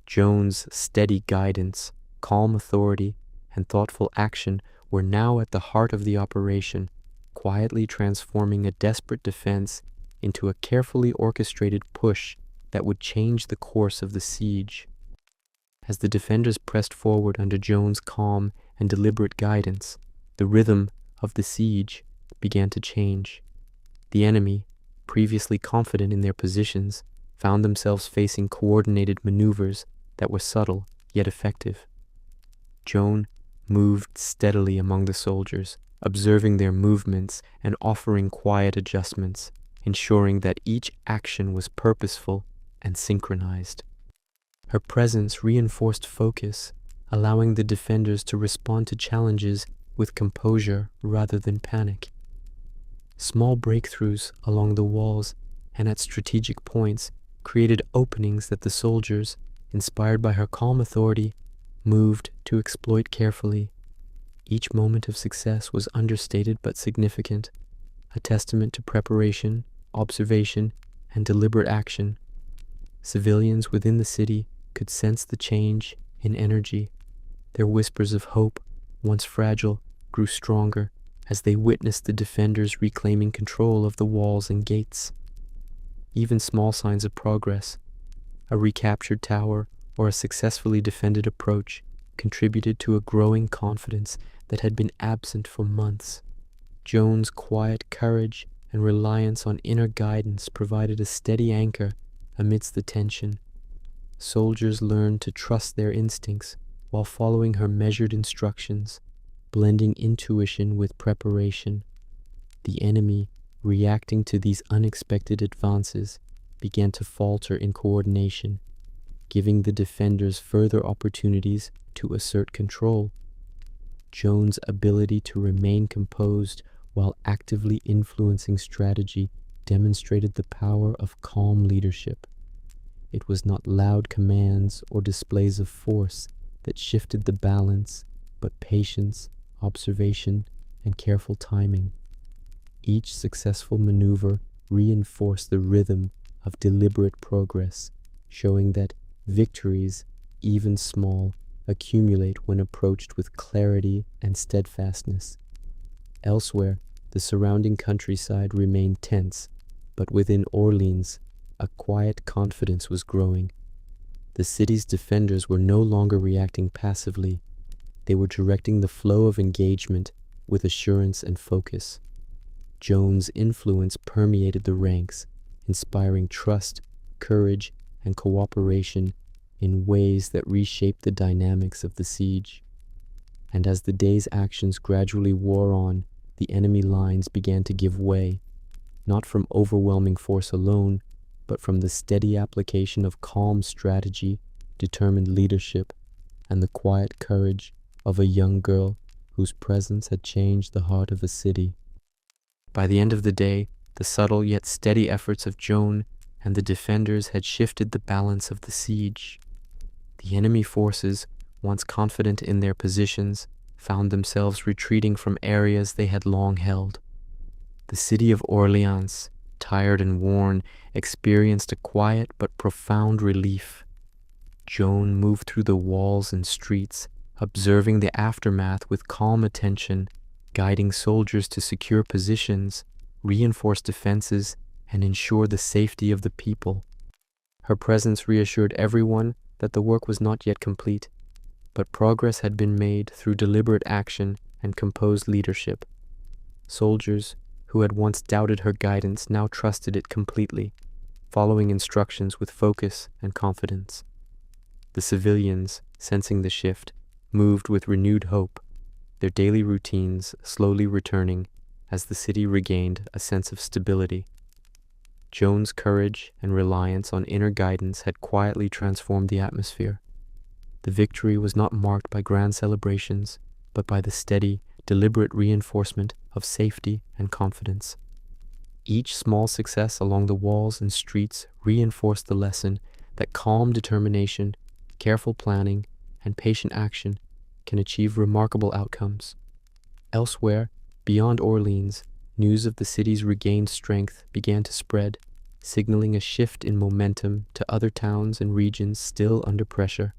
Joan's steady guidance, calm authority, and thoughtful action were now at the heart of the operation, quietly transforming a desperate defense into a carefully orchestrated push that would change the course of the siege. As the defenders pressed forward under Joan's calm and deliberate guidance, the rhythm of the siege began to change. The enemy, previously confident in their positions, found themselves facing coordinated maneuvers that were subtle yet effective. Joan moved steadily among the soldiers, observing their movements and offering quiet adjustments, ensuring that each action was purposeful and synchronized. Her presence reinforced focus, allowing the defenders to respond to challenges with composure rather than panic. Small breakthroughs along the walls and at strategic points created openings that the soldiers, inspired by her calm authority, moved to exploit carefully. Each moment of success was understated but significant, a testament to preparation, observation, and deliberate action. Civilians within the city could sense the change in energy. Their whispers of hope, once fragile, grew stronger as they witnessed the defenders reclaiming control of the walls and gates. Even small signs of progress, a recaptured tower or a successfully defended approach, contributed to a growing confidence that had been absent for months. Joan's quiet courage and reliance on inner guidance provided a steady anchor amidst the tension. Soldiers learned to trust their instincts while following her measured instructions, blending intuition with preparation. The enemy, reacting to these unexpected advances, began to falter in coordination, giving the defenders further opportunities to assert control. Joan's ability to remain composed while actively influencing strategy demonstrated the power of calm leadership. It was not loud commands or displays of force that shifted the balance, but patience, observation, and careful timing. Each successful maneuver reinforced the rhythm of deliberate progress, showing that victories, even small, accumulate when approached with clarity and steadfastness. Elsewhere, the surrounding countryside remained tense, but within Orleans, a quiet confidence was growing. The city's defenders were no longer reacting passively. They were directing the flow of engagement with assurance and focus. Joan's influence permeated the ranks, inspiring trust, courage, and cooperation in ways that reshaped the dynamics of the siege. And as the day's actions gradually wore on, the enemy lines began to give way, not from overwhelming force alone, but from the steady application of calm strategy, determined leadership, and the quiet courage of a young girl whose presence had changed the heart of a city. By the end of the day, the subtle yet steady efforts of Joan and the defenders had shifted the balance of the siege. The enemy forces, once confident in their positions, found themselves retreating from areas they had long held. The city of Orleans, tired and worn, experienced a quiet but profound relief. Joan moved through the walls and streets, observing the aftermath with calm attention, guiding soldiers to secure positions, reinforce defenses, and ensure the safety of the people. Her presence reassured everyone that the work was not yet complete, but progress had been made through deliberate action and composed leadership. Soldiers who had once doubted her guidance now trusted it completely, following instructions with focus and confidence. The civilians, sensing the shift, moved with renewed hope, their daily routines slowly returning as the city regained a sense of stability. Joan's courage and reliance on inner guidance had quietly transformed the atmosphere. The victory was not marked by grand celebrations, but by the steady, deliberate reinforcement of safety and confidence. Each small success along the walls and streets reinforced the lesson that calm determination, careful planning, and patient action can achieve remarkable outcomes. Elsewhere, beyond Orleans, news of the city's regained strength began to spread, signaling a shift in momentum to other towns and regions still under pressure.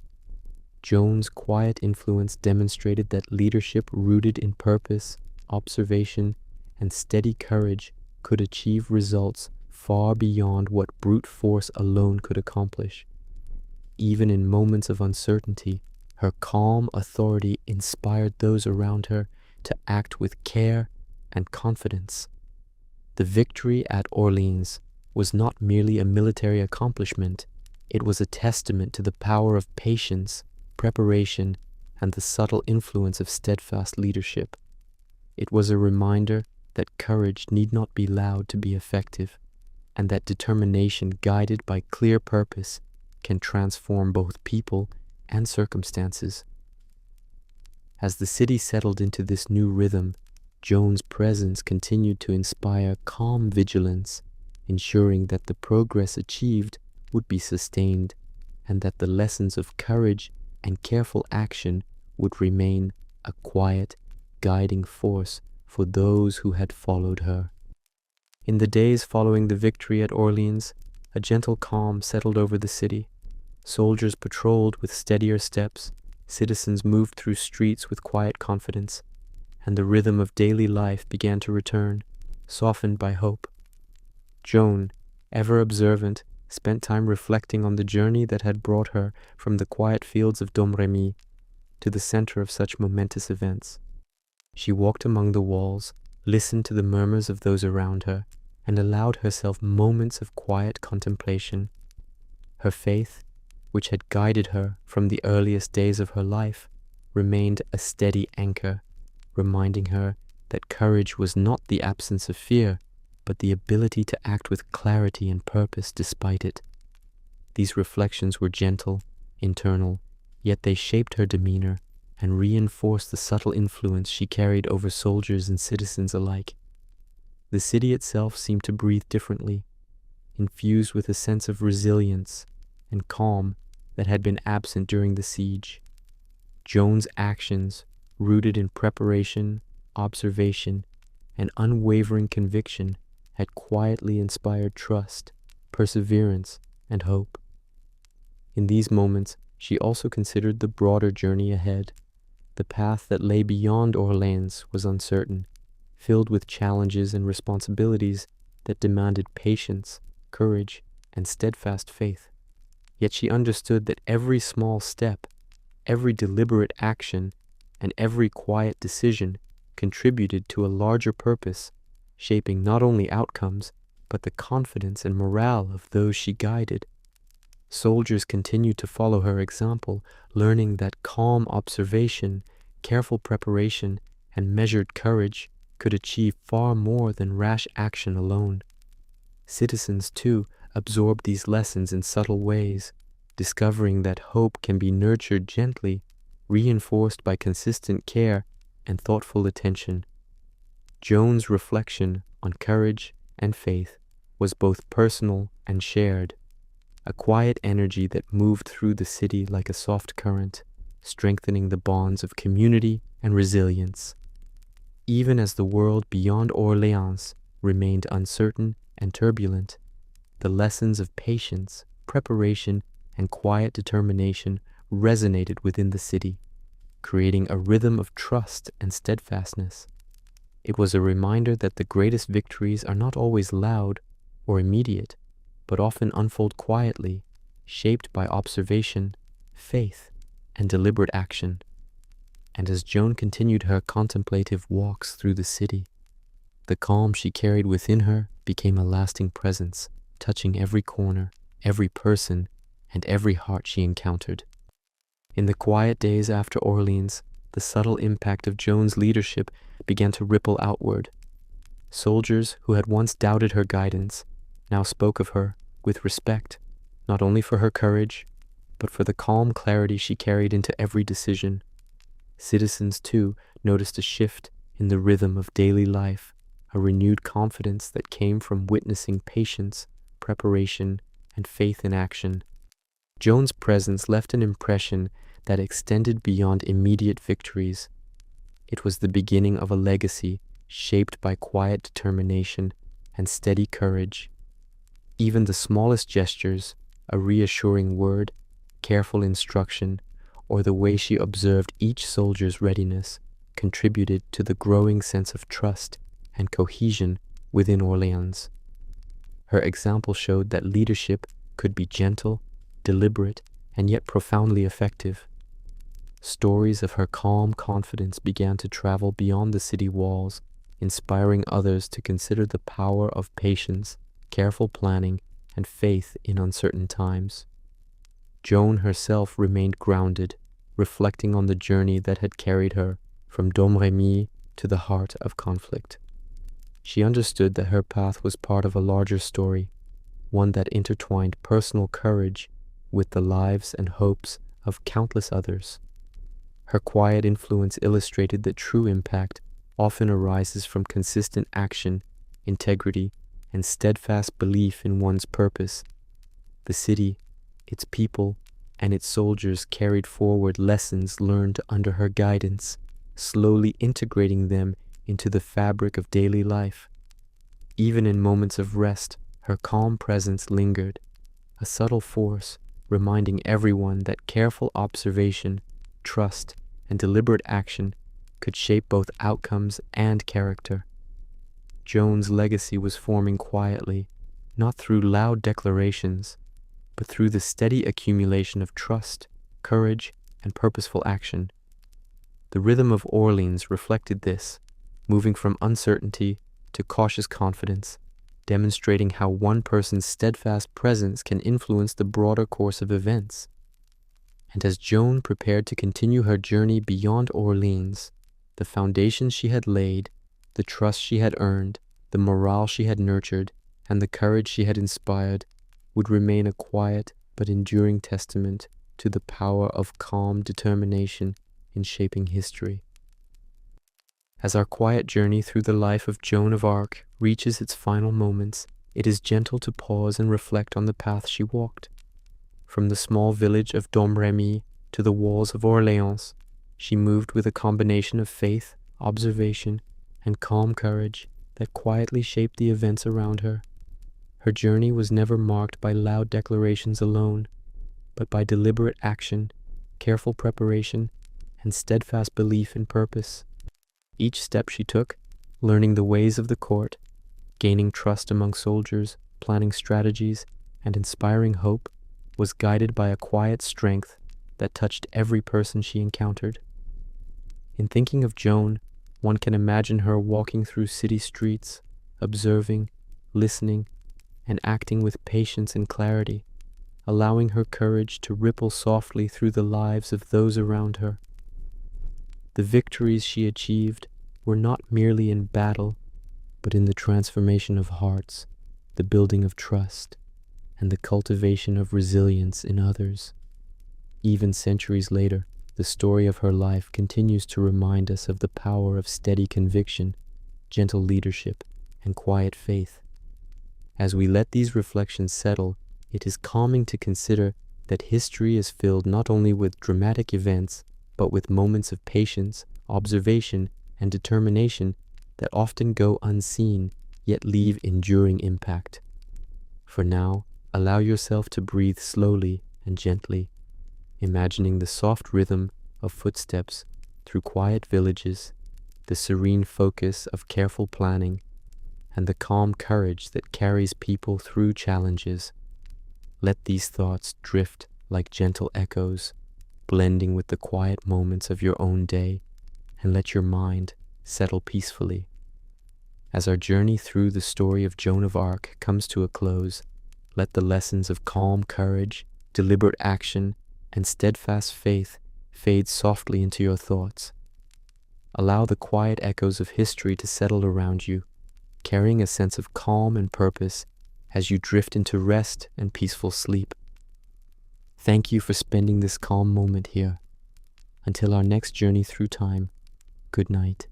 Joan's quiet influence demonstrated that leadership rooted in purpose, observation, and steady courage could achieve results far beyond what brute force alone could accomplish. Even in moments of uncertainty, her calm authority inspired those around her to act with care and confidence. The victory at Orleans was not merely a military accomplishment, it was a testament to the power of patience, preparation, and the subtle influence of steadfast leadership. It was a reminder that courage need not be loud to be effective, and that determination guided by clear purpose can transform both people and circumstances. As the city settled into this new rhythm, Joan's presence continued to inspire calm vigilance, ensuring that the progress achieved would be sustained and that the lessons of courage and careful action would remain a quiet, guiding force for those who had followed her. In the days following the victory at Orleans, a gentle calm settled over the city. Soldiers patrolled with steadier steps, citizens moved through streets with quiet confidence, and the rhythm of daily life began to return, softened by hope. Joan, ever observant, spent time reflecting on the journey that had brought her from the quiet fields of Domremy to the center of such momentous events. She walked among the walls, listened to the murmurs of those around her, and allowed herself moments of quiet contemplation. Her faith, which had guided her from the earliest days of her life, remained a steady anchor, reminding her that courage was not the absence of fear, but the ability to act with clarity and purpose despite it. These reflections were gentle, internal, yet they shaped her demeanor and reinforced the subtle influence she carried over soldiers and citizens alike. The city itself seemed to breathe differently, infused with a sense of resilience and calm that had been absent during the siege. Joan's actions, rooted in preparation, observation, and unwavering conviction, had quietly inspired trust, perseverance, and hope. In these moments, she also considered the broader journey ahead. The path that lay beyond Orléans was uncertain, filled with challenges and responsibilities that demanded patience, courage, and steadfast faith. Yet she understood that every small step, every deliberate action, and every quiet decision contributed to a larger purpose, shaping not only outcomes, but the confidence and morale of those she guided. Soldiers continued to follow her example, learning that calm observation, careful preparation, and measured courage could achieve far more than rash action alone. Citizens, too, absorbed these lessons in subtle ways, discovering that hope can be nurtured gently, reinforced by consistent care and thoughtful attention. Joan's reflection on courage and faith was both personal and shared, a quiet energy that moved through the city like a soft current, strengthening the bonds of community and resilience. Even as the world beyond Orléans remained uncertain and turbulent, the lessons of patience, preparation, and quiet determination resonated within the city, creating a rhythm of trust and steadfastness. It was a reminder that the greatest victories are not always loud or immediate, but often unfold quietly, shaped by observation, faith, and deliberate action. And as Joan continued her contemplative walks through the city, the calm she carried within her became a lasting presence, touching every corner, every person, and every heart she encountered. In the quiet days after Orléans, the subtle impact of Joan's leadership began to ripple outward. Soldiers who had once doubted her guidance now spoke of her with respect, not only for her courage, but for the calm clarity she carried into every decision. Citizens, too, noticed a shift in the rhythm of daily life, a renewed confidence that came from witnessing patience, preparation, and faith in action. Joan's presence left an impression that extended beyond immediate victories. It was the beginning of a legacy shaped by quiet determination and steady courage. Even the smallest gestures, a reassuring word, careful instruction, or the way she observed each soldier's readiness, contributed to the growing sense of trust and cohesion within Orléans. Her example showed that leadership could be gentle, deliberate, and yet profoundly effective. Stories of her calm confidence began to travel beyond the city walls, inspiring others to consider the power of patience, careful planning, and faith in uncertain times. Joan herself remained grounded, reflecting on the journey that had carried her from Domremy to the heart of conflict. She understood that her path was part of a larger story, one that intertwined personal courage with the lives and hopes of countless others. Her quiet influence illustrated that true impact often arises from consistent action, integrity, and steadfast belief in one's purpose. The city, its people, and its soldiers carried forward lessons learned under her guidance, slowly integrating them into the fabric of daily life. Even in moments of rest, her calm presence lingered, a subtle force reminding everyone that careful observation, trust, and deliberate action could shape both outcomes and character. Joan's legacy was forming quietly, not through loud declarations, but through the steady accumulation of trust, courage, and purposeful action. The rhythm of Orléans reflected this, moving from uncertainty to cautious confidence, demonstrating how one person's steadfast presence can influence the broader course of events. And as Joan prepared to continue her journey beyond Orléans, the foundations she had laid, the trust she had earned, the morale she had nurtured, and the courage she had inspired would remain a quiet but enduring testament to the power of calm determination in shaping history. As our quiet journey through the life of Joan of Arc reaches its final moments, it is gentle to pause and reflect on the path she walked. From the small village of Domremy to the walls of Orléans, She moved with a combination of faith, observation, and calm courage that quietly shaped the events around her. Her journey was never marked by loud declarations alone, but by deliberate action, careful preparation, and steadfast belief in purpose. Each step she took, learning the ways of the court, gaining trust among soldiers, planning strategies, and inspiring hope, was guided by a quiet strength that touched every person she encountered. In thinking of Joan, one can imagine her walking through city streets, observing, listening, and acting with patience and clarity, allowing her courage to ripple softly through the lives of those around her. The victories she achieved were not merely in battle, but in the transformation of hearts, the building of trust, and the cultivation of resilience in others. Even centuries later, the story of her life continues to remind us of the power of steady conviction, gentle leadership, and quiet faith. As we let these reflections settle, it is calming to consider that history is filled not only with dramatic events, but with moments of patience, observation, and determination that often go unseen, yet leave enduring impact. For now, allow yourself to breathe slowly and gently, imagining the soft rhythm of footsteps through quiet villages, the serene focus of careful planning, and the calm courage that carries people through challenges. Let these thoughts drift like gentle echoes, blending with the quiet moments of your own day, and let your mind settle peacefully. As our journey through the story of Joan of Arc comes to a close, let the lessons of calm courage, deliberate action, and steadfast faith fade softly into your thoughts. Allow the quiet echoes of history to settle around you, carrying a sense of calm and purpose as you drift into rest and peaceful sleep. Thank you for spending this calm moment here. Until our next journey through time, good night.